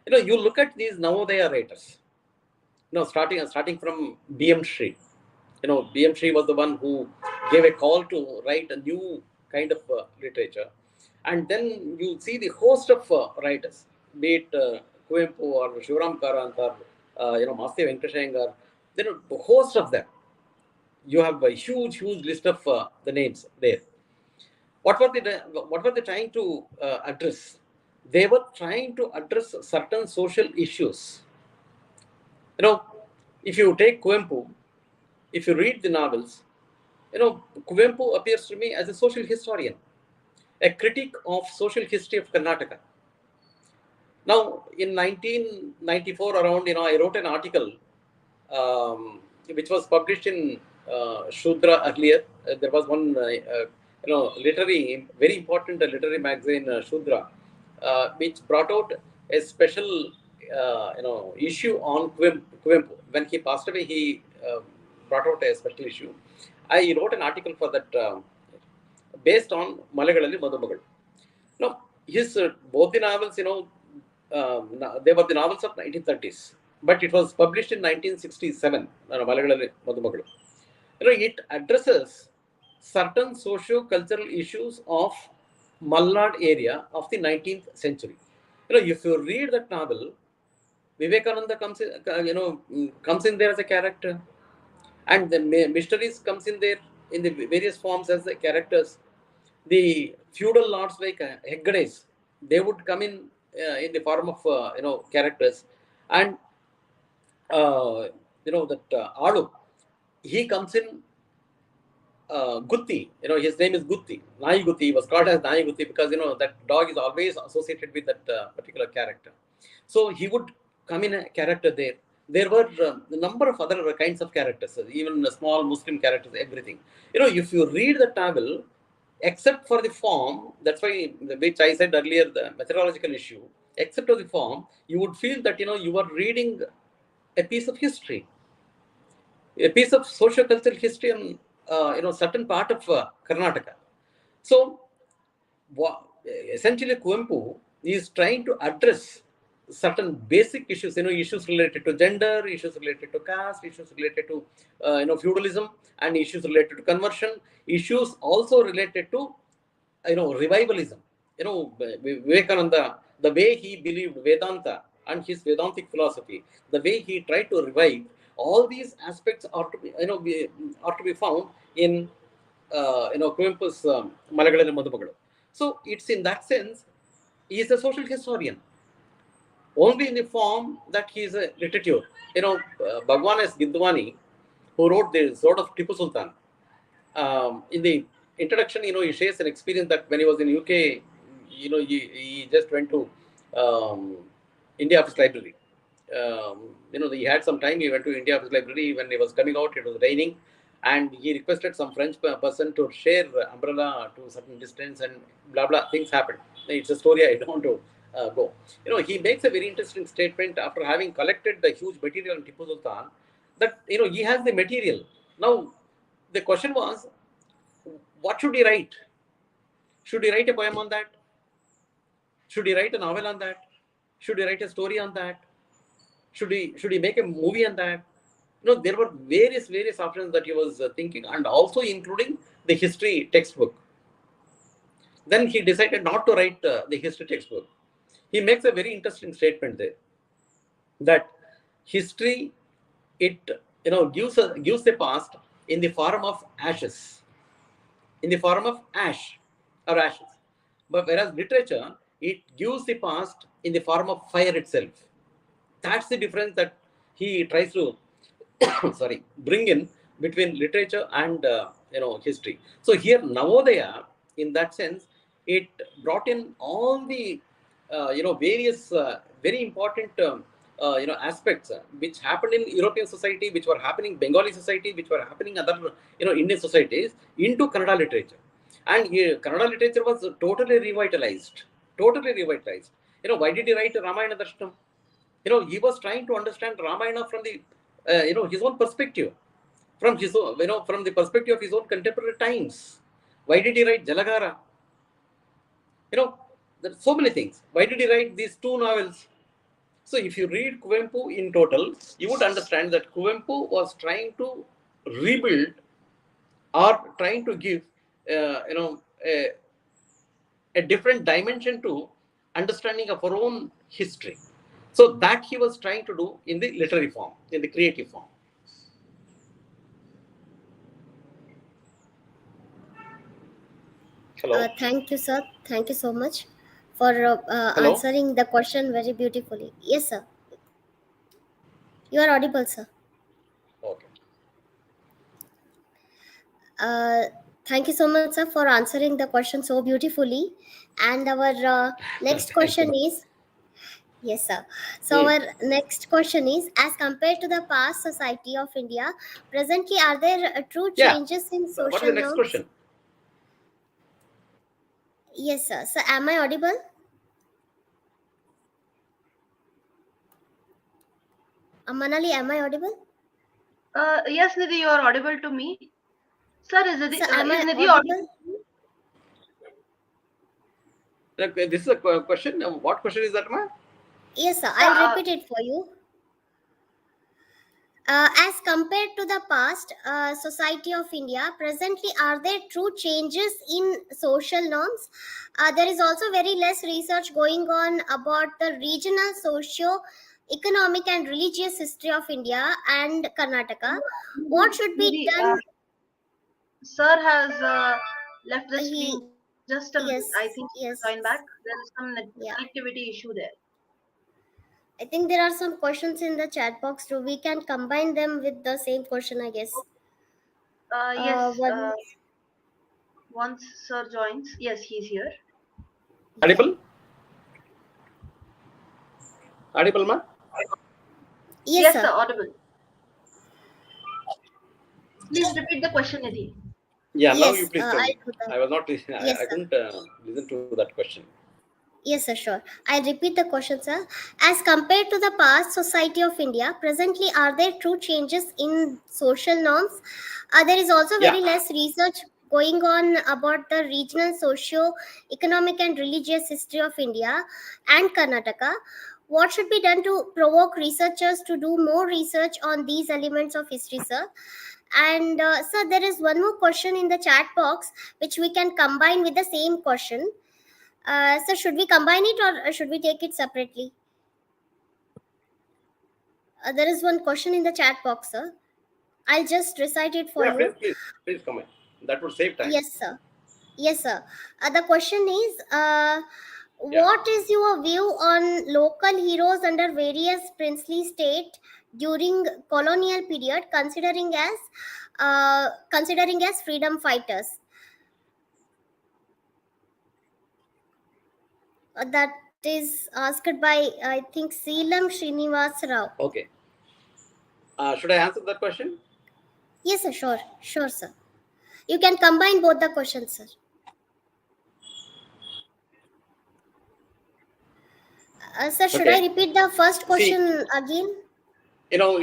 You look at these Navodaya writers. Starting from B.M. Sri. B.M. Sri was the one who gave a call to write a new kind of literature, and then you see the host of writers, be it Kuvempu or Shivaram Karant or Masti Venkateshayangar. The host of them. You have a huge list of the names there. What were they trying to address? They were trying to address certain social issues. You know, if you take Kuvempu, if you read the novels, Kuvempu appears to me as a social historian, a critic of social history of Karnataka. Now, in 1994, around, I wrote an article which was published in Shudra earlier. There was one, very important literary magazine, Shudra, which brought out a special, issue on Kuvempu. When he passed away, he brought out a special issue. I wrote an article for that based on Malagalali Madhumagal. Now, his both the novels, they were the novels of 1930s, but it was published in 1967. Malagalali Madhumagalu. It addresses certain socio-cultural issues of Malnad area of the 19th century. If you read that novel, Vivekananda comes in there as a character, and the mysteries comes in there in the various forms as the characters. The feudal lords like Heggades, they would come in the form of characters, and that Alu, he comes in Gutti. His name is Gutti. Nai Gutti. He was called as Nai Gutti because that dog is always associated with that particular character. So he would come in a character there. There were a number of other kinds of characters, even small Muslim characters, everything. If you read the novel, except for the form, that's why, which I said earlier, the methodological issue, except for the form, you would feel that you are reading a piece of history, a piece of socio-cultural history on certain part of Karnataka. So essentially, Kuvempu is trying to address certain basic issues, issues related to gender, issues related to caste, issues related to feudalism, and issues related to conversion, issues also related to revivalism. Vivekananda, the way he believed Vedanta and his Vedantic philosophy, the way he tried to revive, all these aspects are to be found in Kuvempu's Malagalana Madhubagalu. So it's in that sense, he is a social historian, only in the form that he is a literature. Bhagwan S. Gidwani, who wrote the Sword of Tipu Sultan, in the introduction, he shares an experience that when he was in UK, he just went to um, India Office Library. He had some time. He went to India Office Library. When he was coming out, it was raining, and he requested some French person to share umbrella to a certain distance, and blah blah things happened. It's a story I don't want to go. He makes a very interesting statement after having collected the huge material on Tipu Sultan, that he has the material now. The question was, what should he write? Should he write a poem on that? Should he write a novel on that? Should he write a story on that? Should he make a movie on that? There were various options that he was thinking, and also including the history textbook. Then he decided not to write the history textbook. He makes a very interesting statement there, that history, it gives the past in the form of ashes, in the form of ash or ashes. But whereas literature, it gives the past in the form of fire itself. That's the difference that he tries to sorry, bring in between literature and history. So here Navodaya, in that sense, it brought in all the various very important aspects which happened in European society, which were happening Bengali society, which were happening other Indian societies, into Kannada literature. And Kannada literature was totally revitalized. Totally revitalized. Why did he write Ramayana Darshanam? He was trying to understand Ramayana from the his own perspective, from his own, from the perspective of his own contemporary times. Why did he write Jalagara? There are so many things. Why did he write these two novels? So if you read Kuvempu in total, you would understand that Kuvempu was trying to rebuild, or trying to give a different dimension to understanding of our own history. So that he was trying to do in the literary form, in the creative form. Hello? Thank you, sir. Thank you so much for Hello? answering the question very beautifully. Yes, sir. You are audible, sir. Okay. Uh, Thank you so much, sir, for answering the question so beautifully. And our next Thank question you. is, yes, sir. So Hmm. our next question is, as compared to the past society of India, presently are there true Yeah. changes in What is the social next norms? question? Yes, sir. So am I audible? Manali, am I audible? Yes, Nidhi, you are audible to me. Sir, So am is I Nidhi audible audible? to you? This is a question. What question is that, ma? Yes, sir. Sir, I'll repeat it for you. As compared to the past society of India, presently are there true changes in social norms? There is also very less research going on about the regional socio economic and religious history of India and Karnataka. What should be Nidhi, done? sir has left the He, screen just a minute. I think yes, he will join back. yes, There is some yeah. connectivity issue there. I think there are some questions in the chat box too. We can combine them with the same question, I guess. Yes, One, once sir joins, yes, he's here. yeah. Audible? Audible, ma? Yes, Yes, sir, sir. audible. Please repeat the question, Nidhi. Yeah, now you Yes, please tell I'll me. do that. I was not, Yes, I sir. couldn't listen to that question. Yes, sir, sure. I'll repeat the question, sir. As compared to the past society of India, presently are there true changes in social norms? There is also Yeah. very less research going on about the regional socio economic and religious history of India and Karnataka. What should be done to provoke researchers to do more research on these elements of history, sir? And sir, there is one more question in the chat box which we can combine with the same question. So should we combine it or should we take it separately? There is one question in the chat box, sir. I'll just recite it for Yeah, please, you. please. Please comment. That would save time. Yes, sir. Yes, sir. The question is, Yeah. what is your view on local heroes under various princely state during colonial period, considering as freedom fighters? That is asked by, I think, Seelam Srinivas Rao. Okay. Should I answer that question? Yes, sir. Sure, sure, sir. You can combine both the questions, sir. Sir, should I Okay. repeat the first See, question again? you know,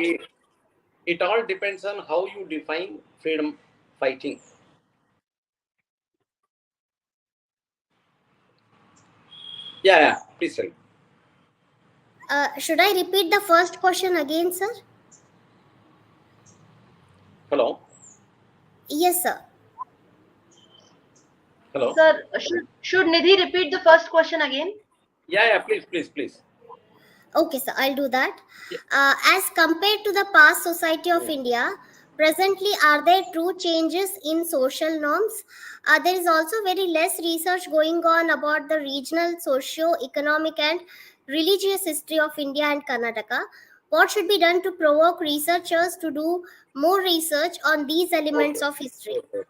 it all depends on how you define freedom fighting. Yeah, yeah. Please tell. Should I repeat the first question again, sir? Hello. Yes, sir. Hello. Sir, should Nidhi repeat the first question again? Yeah, yeah. Please, please, please. Okay, sir, I'll do that. Yeah. As compared to the past society of Yeah. India, presently, are there true changes in social norms? There is also very less research going on about the regional socio-economic and religious history of India and Karnataka. What should be done to provoke researchers to do more research on these elements Okay. of history? Okay.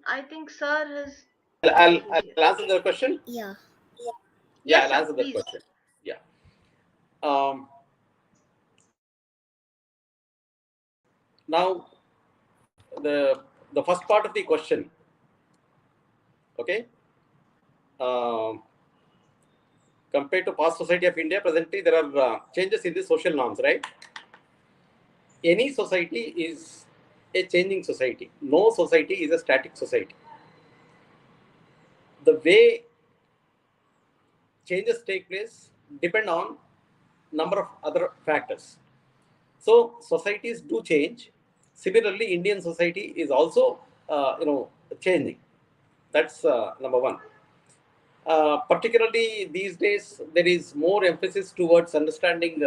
I think Sir has I'll answer the question. Yeah. Yeah, Yes, I'll sir, answer that please. question. Yeah. Um, Now, the the first part of the question. Okay. Um, Compared to past society of India, presently there are changes in the social norms, right? Any society is a changing society. No society is a static society. The way changes take place depend on number of other factors. So societies do change. Similarly, Indian society is also changing. That's number one. Particularly these days, there is more emphasis towards understanding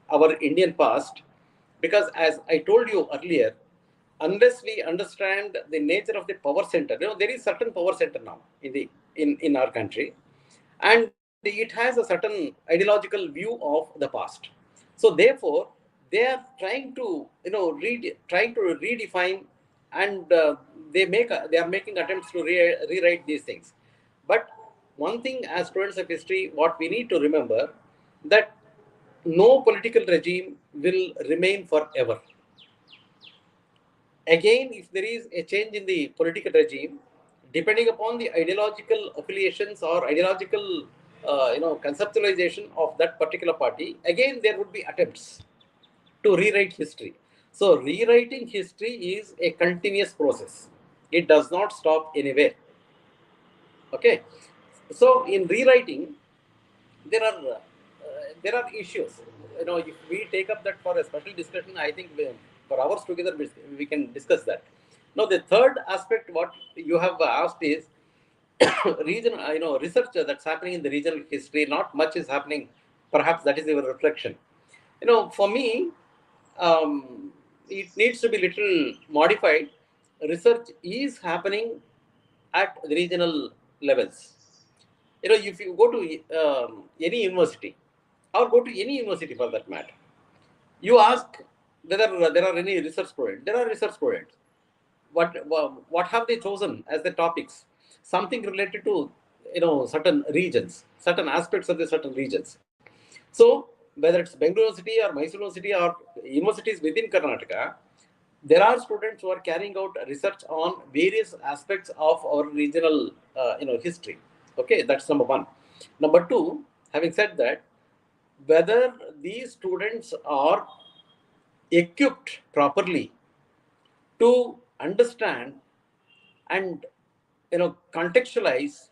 our Indian past, because as I told you earlier, unless we understand the nature of the power center, there is certain power center now in our country, and it has a certain ideological view of the past. So therefore, they are trying to trying to redefine, and they are making attempts to rewrite these things. But one thing, as students of history, what we need to remember, that no political regime will remain forever. Again, if there is a change in the political regime, depending upon the ideological affiliations or ideological conceptualization of that particular party, again there would be attempts to rewrite history. So rewriting history is a continuous process. It does not stop anywhere. Okay. So in rewriting, there are issues. If we take up that for a special discussion, I think for hours together we can discuss that. Now, the third aspect what you have asked is region. Research that's happening in the regional history. Not much is happening. Perhaps that is your reflection. For me, it needs to be little modified. Research is happening at the regional levels. If you go to any university, or go to any university for that matter, you ask whether there are any research projects. There are research projects. What have they chosen as the topics? Something related to certain regions, certain aspects of the certain regions. So whether it's Bangalore University or Mysore University or universities within Karnataka, there are students who are carrying out research on various aspects of our regional history. Okay, that's number one. Number two, having said that, whether these students are equipped properly to understand and contextualize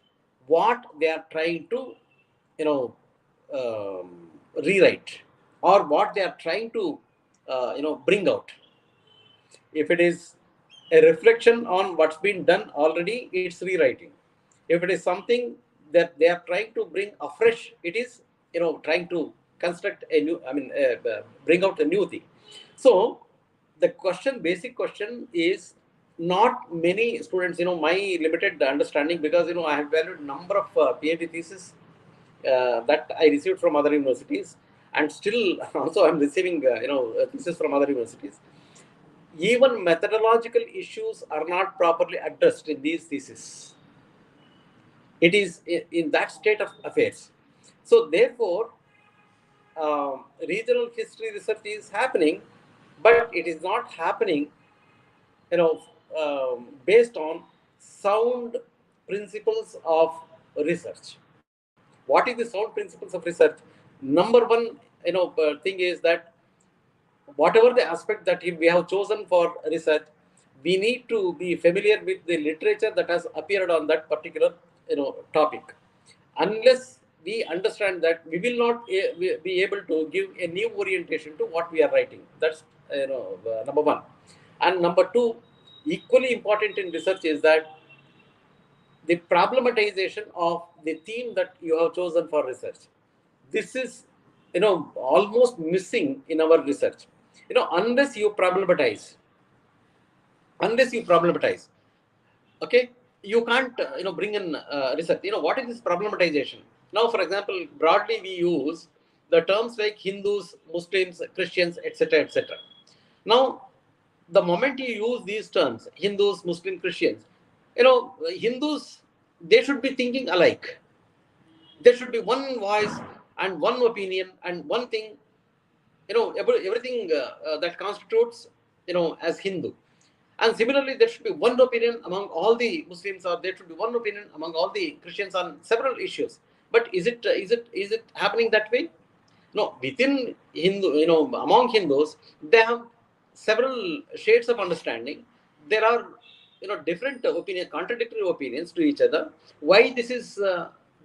what they are trying to you know rewrite, or what they are trying to bring out. If it is a reflection on what's been done already, it's rewriting. If it is something that they are trying to bring afresh, it is trying to construct a new. Bring out a new thing. So the question, basic question is, not many students, my limited understanding, because I have valued number of PhD thesis that I received from other universities, and still also I'm receiving thesis from other universities. Even methodological issues are not properly addressed in these theses. It is in that state of affairs. So therefore, regional history research is happening, but it is not happening, based on sound principles of research. What is the sound principles of research? Number one, thing is that whatever the aspect that we have chosen for research, we need to be familiar with the literature that has appeared on that particular topic. Unless we understand that, we will not be able to give a new orientation to what we are writing. That's number one. And number two, equally important in research, is that the problematization of the theme that you have chosen for research. This is almost missing in our research. Unless you problematize, unless you problematize, okay, you can't bring in research. What is this problematization? Now, for example, broadly we use the terms like Hindus, Muslims, Christians, etc., etc. Now, the moment you use these terms, Hindus, Muslim, Christians, Hindus, they should be thinking alike. There should be one voice and one opinion and one thing, everything that constitutes, as Hindu. And similarly, there should be one opinion among all the Muslims, or there should be one opinion among all the Christians on several issues. But is it happening that way? No, within Hindu, among Hindus, they have several shades of understanding. There are, different opinion, contradictory opinions to each other. Why this is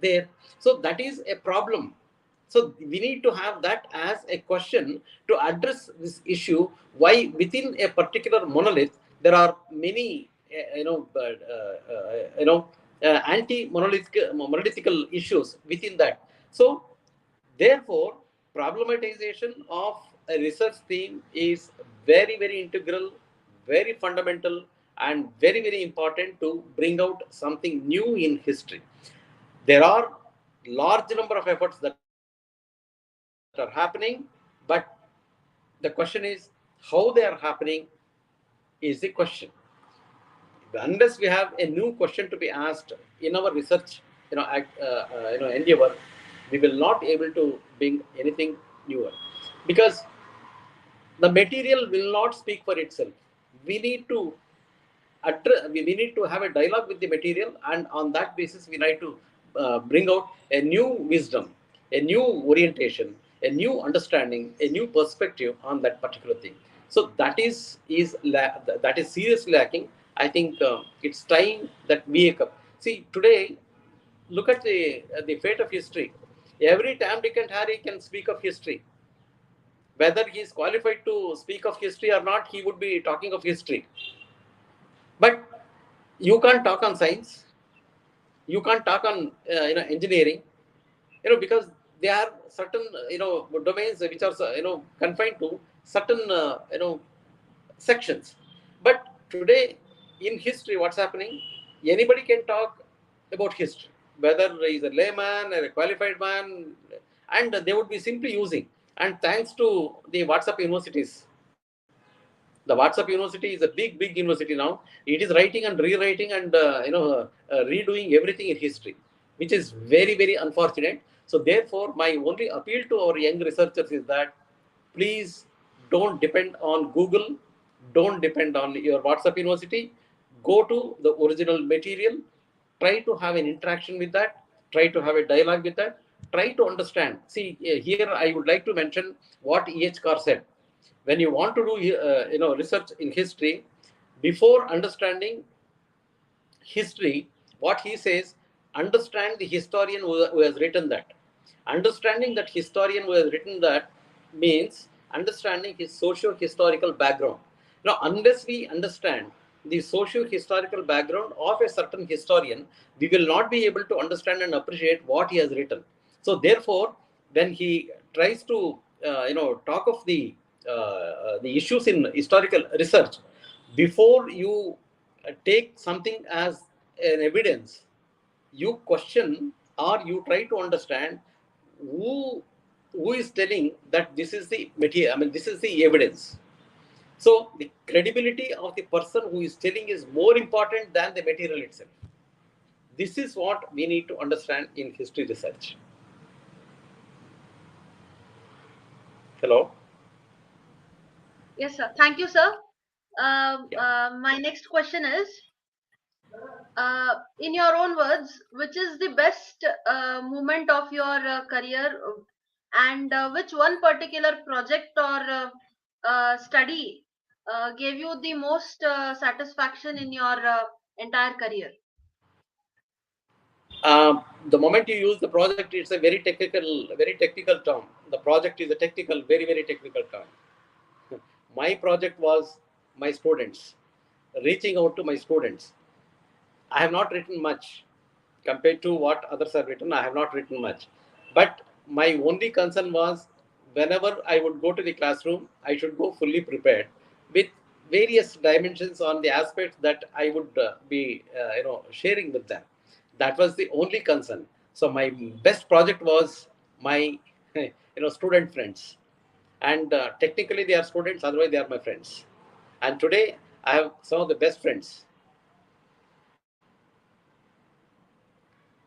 there? So that is a problem. So we need to have that as a question to address this issue. Why within a particular monolith there are many, anti-monolithical issues within that. So therefore, problematization of a research theme is very, very integral, very fundamental, and very, very important to bring out something new in history. There are large number of efforts that are happening, but the question is how they are happening is the question. Unless we have a new question to be asked in our research, endeavor, we will not able to bring anything newer, because the material will not speak for itself. We need to we need to have a dialogue with the material, and on that basis we need to bring out a new wisdom, a new orientation, a new understanding, a new perspective on that particular thing. So that is seriously lacking. I think it's time that we wake up. See, today, look at the fate of history. Every Tam, Dick and Harry can speak of history. Whether he is qualified to speak of history or not, he would be talking of history. But you can't talk on science. You can't talk on engineering. Because there are certain domains which are confined to certain sections. But today in history, what's happening? Anybody can talk about history, whether he's a layman or a qualified man, and they would be simply using. And thanks to the WhatsApp universities, the WhatsApp University is a big university now. It is writing and rewriting and redoing everything in history, which is very, very unfortunate. So therefore, my only appeal to our young researchers is that please don't depend on Google, don't depend on your WhatsApp University. Go to the original material, try to have an interaction with that, try to have a dialogue with that, try to understand. See, here I would like to mention what E.H. Carr said. When you want to do research in history, before understanding history, what he says, understand the historian who has written that. Understanding that historian who has written that means understanding his socio-historical background. Now, unless we understand the socio-historical background of a certain historian, we will not be able to understand and appreciate what he has written. So, therefore, when he tries to talk of the issues in historical research, before you take something as an evidence, you question or you try to understand who who is telling that this is the material, I mean this is the evidence. So the credibility of the person who is telling is more important than the material itself. This is what we need to understand in history research. Hello. Yes, sir. Thank you, sir. Yeah. My next question is, in your own words, which is the best moment of your career, and which one particular project or study gave you the most satisfaction in your entire career? The moment you use the project, it's a very technical term. The project is a technical, very, very technical term. My project was my students, reaching out to my students. I have not written much compared to what others have written. I have not written much, but my only concern was whenever I would go to the classroom, I should go fully prepared with various dimensions on the aspects that I would be sharing with them. That was the only concern. So my best project was my student friends, and technically they are students, otherwise they are my friends. And today I have some of the best friends.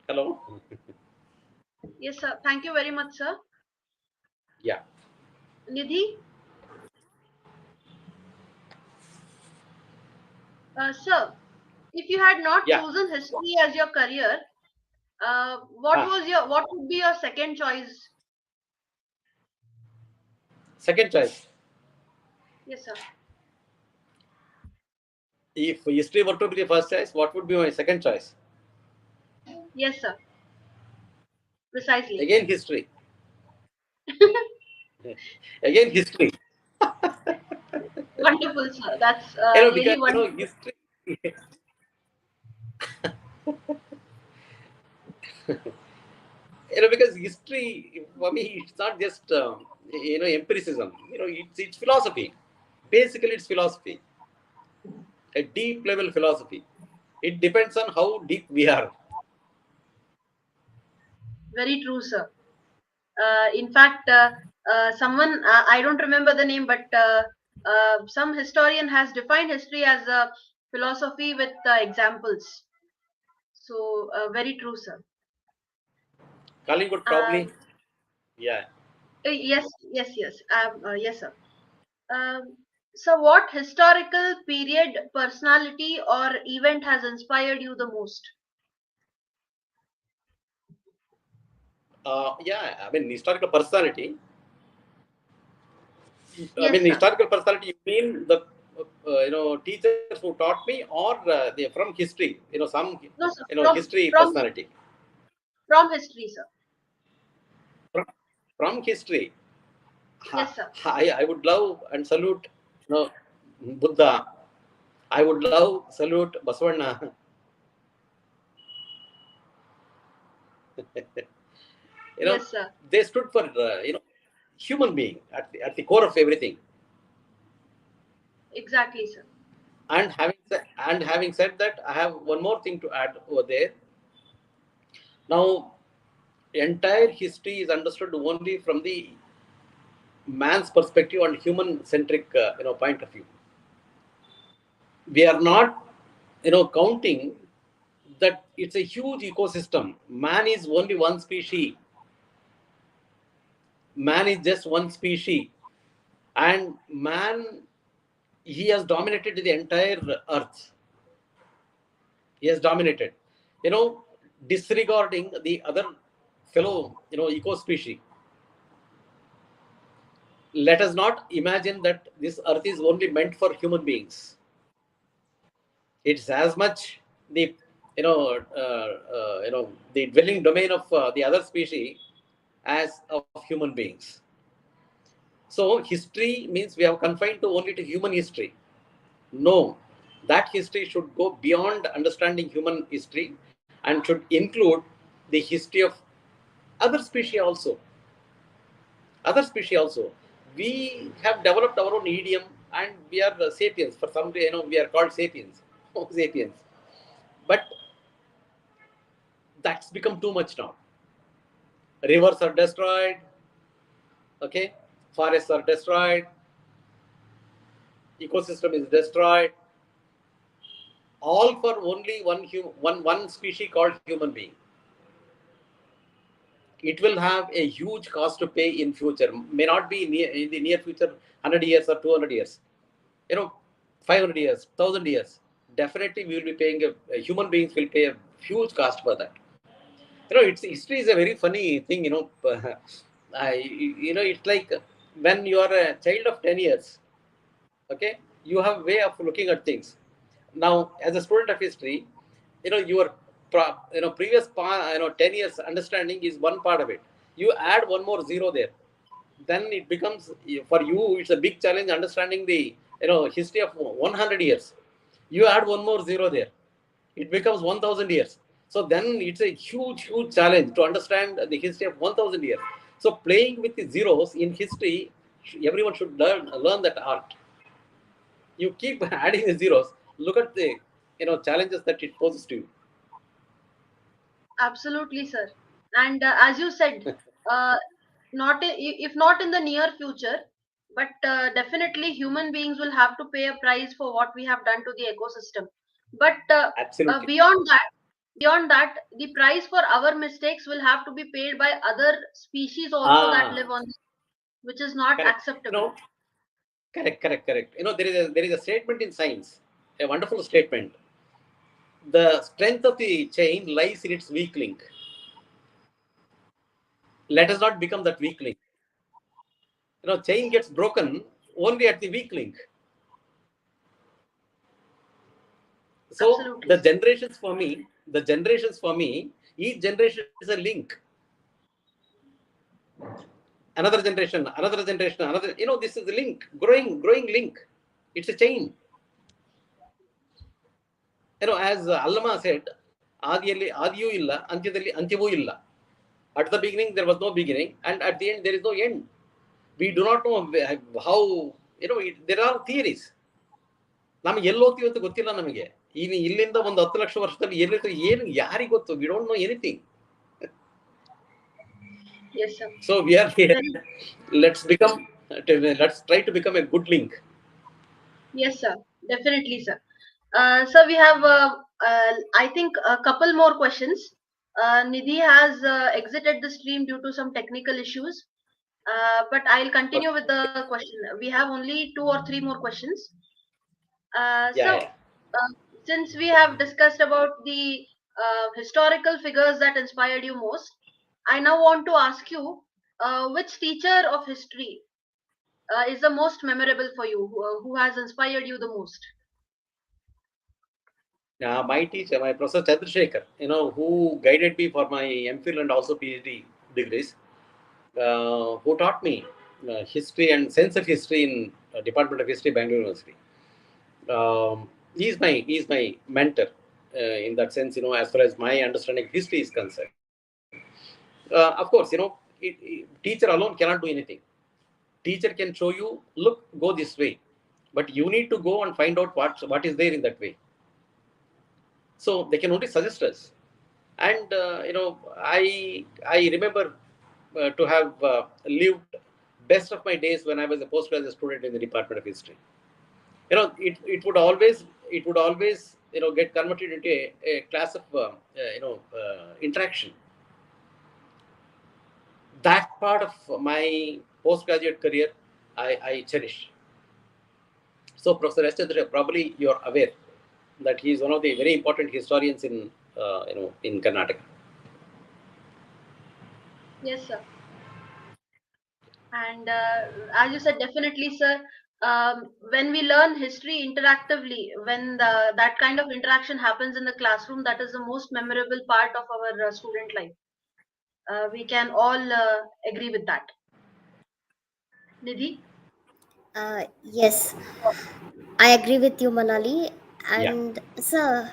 Hello. Yes, sir. Thank you very much, sir. Yeah. Nidhi, sir, if you had not Yeah. chosen history as your career, what Ah, was your what would be your second choice? second choice. Yes, sir. If history were to be the first choice, what would be my second choice? Yes, sir. Precisely. Again, history. Again, history. Wonderful, sir. That's Because really wonderful. history. Because history for me, it's not just empiricism. It's philosophy. Basically, it's philosophy, a deep level philosophy. It depends on how deep we are. Very true, sir. In fact, someone, I don't remember the name, but some historian has defined history as a philosophy with examples. So, very true, sir. Collingwood Uh, probably. Yeah. yes, yes, yes. Yes, sir. Um, so, what historical period, personality, or event has inspired you the most? Yeah. I mean, historical personality. I Yes, mean, sir. historical personality. You mean the teachers who taught me, or they from history? Some No, sir. history personality From history, sir. from, from history. Yes, sir. I would love and salute Buddha. I would love salute Basavana. you know Yes, sir. they stood for human being at the core of everything. Exactly, sir. And having said that, I have one more thing to add over there. Now, entire history is understood only from the man's perspective and human centric point of view. We are not counting that it's a huge ecosystem. Man is only one species. Man is just one species, and man, he has dominated the entire earth. He has dominated, you know disregarding the other fellow eco species. Let us not imagine that this earth is only meant for human beings. It's as much the the dwelling domain of the other species as of human beings. So history means we have confined to only to human history. No, that history should go beyond understanding human history and should include the history of other species also. Other species also. We have developed our own idiom and we are sapiens. For some, we are called sapiens. Sapiens. But that's become too much now. Rivers are destroyed, okay? Forests are destroyed, ecosystem is destroyed, all for only one species called human being. It will have a huge cost to pay in future. May not be in the near future, 100 years or 200 years. 500 years, 1000 years. Definitely, we will be paying human beings will pay a huge cost for that. History is a very funny thing. It's like when you are a child of 10 years. Okay, you have way of looking at things. Now, as a student of history, your previous 10 years understanding is one part of it. You add one more zero there, then it becomes, for you it's a big challenge understanding the history of 100 years. You add one more zero there, it becomes 1000 years. So then it's a huge challenge to understand the history of 1000 years. So playing with the zeros in history, everyone should learn that art. You keep adding the zeros, look at the challenges that it poses to you. Absolutely, sir. And as you said, uh, if not in the near future, but definitely human beings will have to pay a price for what we have done to the ecosystem. But Absolutely. beyond that, the price for our mistakes will have to be paid by other species also that Ah, live on, which is not correct. acceptable. Correct. There is a statement in science, a wonderful statement. The strength of the chain lies in its weak link. Let us not become that weak link. Chain gets broken only at the weak link. So Absolutely, sir. the generations for me, each generation is a link. Another generation, another. This is a link, growing link. It's a chain. As Allama said, ಆದಿಯಲ್ಲಿ ಆದಿಯೂ ಇಲ್ಲ, ಅಂತ್ಯದಲ್ಲಿ ಅಂತ್ಯವೂ ಇಲ್ಲ. At the beginning there was no beginning, and at the end there is no end. We do not know how. There are theories. ನಮಗೆ ಎಲ್ಲಿ ಹೋಗ್ತೀವಿ ಅಂತ ಗೊತ್ತಿಲ್ಲ ನಮಗೆ. ಇಲ್ಲಿಂದ ಒಂದು 10 ಲಕ್ಷ ವರ್ಷದಲ್ಲಿ ಎಲ್ಲಿರ್ತೀವಿ ಏನು ಯಾರಿಗೆ ಗೊತ್ತು? We don't know anything. Yes, sir. So we are here. Let's try to become a good link. Yes, sir. Definitely, sir. So we have, I think, a couple more questions. Nidhi has exited the stream due to some technical issues, but I'll continue with the question. We have only 2 or 3 more questions. So, Yeah. since we have discussed about the historical figures that inspired you most, I now want to ask you, which teacher of history is the most memorable for you, who has inspired you the most? My teacher, my Professor Chandrasekhar, who guided me for my MPhil and also PhD degrees, who taught me history and sense of history in Department of History, Bangalore University. He is my mentor in that sense. As far as my understanding of history is concerned. Of course, teacher alone cannot do anything. Teacher can show you, look, go this way, but you need to go and find out what is there in that way. So they can only suggest us. And I remember to have lived best of my days when I was a postgraduate student in the Department of History. It would always get converted into a class of interaction. That part of my postgraduate career I cherish. So Professor S. Chandra, probably you're aware that he is one of the very important historians in Karnataka. Yes, sir. And as you said, definitely, sir. When we learn history interactively, when that kind of interaction happens in the classroom, that is the most memorable part of our student life. We can all agree with that. Nidhi? Yes, I agree with you, Manali. Yeah. And sir,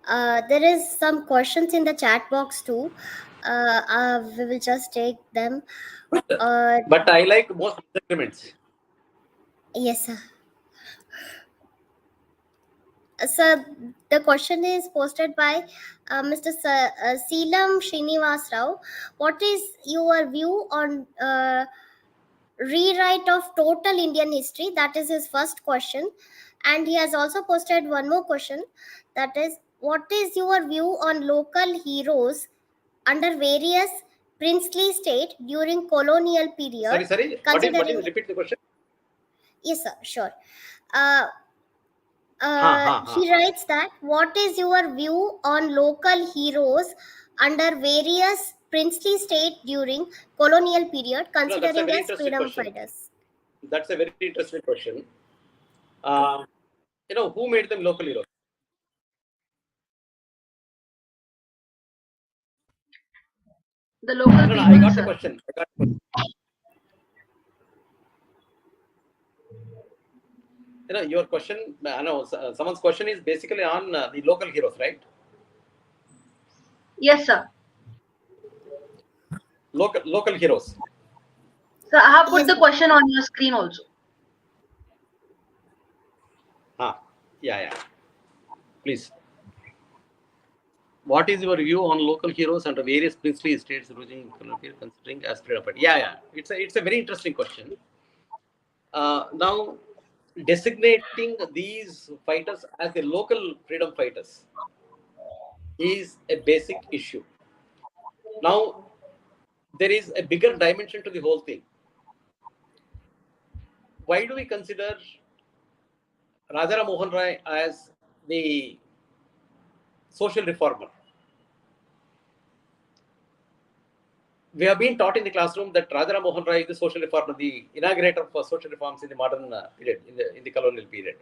there is some questions in the chat box too. We will just take them. Uh, But I like most disagreements. yes, sir. Sir, the question is posted by Mr. Seelam Srinivas Rao. What is your view on rewrite of total Indian history? That is his first question. And he has also posted one more question, that is, what is your view on local heroes under various princely state during colonial period, Sorry. What considering. is? Repeat the question. Yes, sir, sure. uh, Ha. he writes that what is your view on local heroes under various princely state during colonial period, That's a considering very as interesting freedom question. fighters? That's a very interesting question. Uh, who made them local heroes? The local No. I people, got the sir. question. Your question. I know someone's question is basically on the local heroes, right? Yes, sir. Local heroes. So I have put Yes, the sir. question on your screen also. Yeah. Please. What is your view on local heroes and various princely estates ruling considering as freedom fighter? Yeah. It's a very interesting question. Now, designating these fighters as the local freedom fighters is a basic issue. Now, there is a bigger dimension to the whole thing. Why do we consider Rajaram Mohan Rai as the social reformer? We have been taught in the classroom that Rajaram Mohan Rai is the social reformer, the inaugurator of social reforms in the modern period, in the colonial period.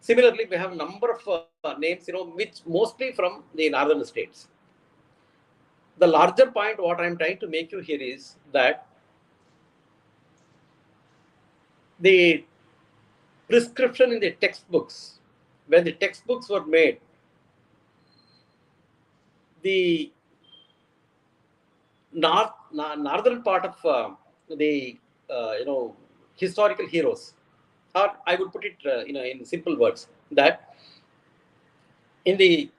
Similarly, we have a number of names, which mostly from the northern states. The larger point, what I'm trying to make you here is that the prescription in the textbooks, when the textbooks were made, the northern part of the historical heroes, or I would put it in simple words, that in the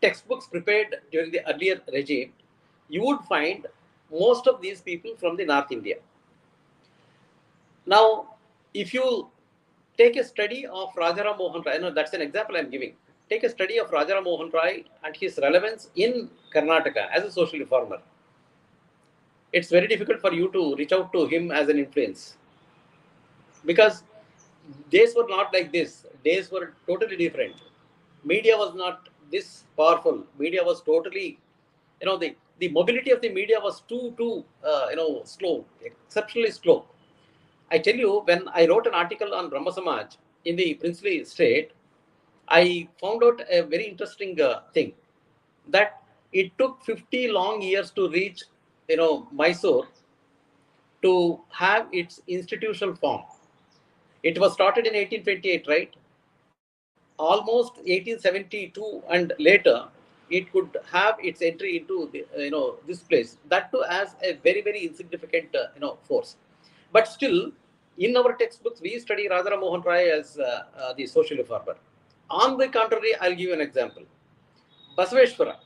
textbooks prepared during the earlier regime, you would find most of these people from the North India. Now, if you take a study of Rajaram Mohan Rai, that's an example I'm giving. Take a study of Rajaram Mohan Rai and his relevance in Karnataka as a social reformer. It's very difficult for you to reach out to him as an influence, because days were not like this. Days were totally different. Media was not this powerful. Media was totally, the mobility of the media was too slow, exceptionally slow. I tell you, when I wrote an article on Brahma Samaj in the princely state, I found out a very interesting thing, that it took 50 long years to reach, Mysore, to have its institutional form. It was started in 1828, right? Almost 1872 and later, it could have its entry into this place. That too as a very insignificant force. But still, in our textbooks, we study Rajaram Mohan Rai as the social reformer. On the contrary, I'll give you an example. Basaveshwara,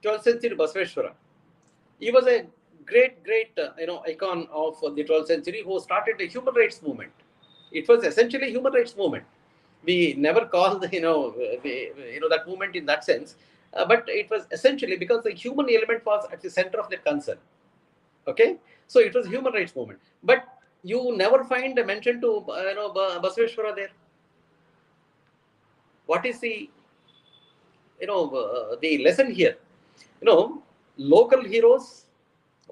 12th century Basaveshwara. He was a great icon of the 12th century who started a human rights movement. It was essentially a human rights movement. We never called that movement in that sense, but it was essentially because the human element was at the center of the concern. Okay, so it was a human rights movement, but you never find a mention to Basaveshwara there. What is the lesson here? Local heroes,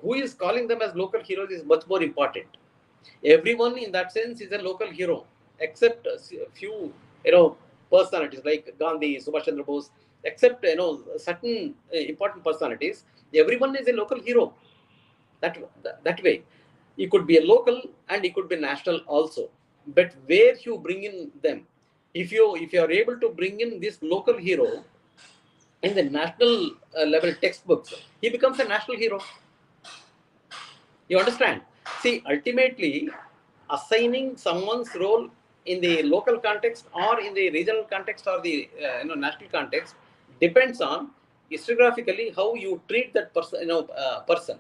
who is calling them as local heroes is much more important. Everyone in that sense is a local hero, except a few personalities like Gandhi, Subhash Chandra Bose, except certain important personalities, everyone is a local hero. That way, he could be a local and he could be national also. But where you bring in them, if you are able to bring in this local hero in the national level textbooks, he becomes a national hero. You understand? See, ultimately, assigning someone's role in the local context or in the regional context or the national context depends on historiographically how you treat that person.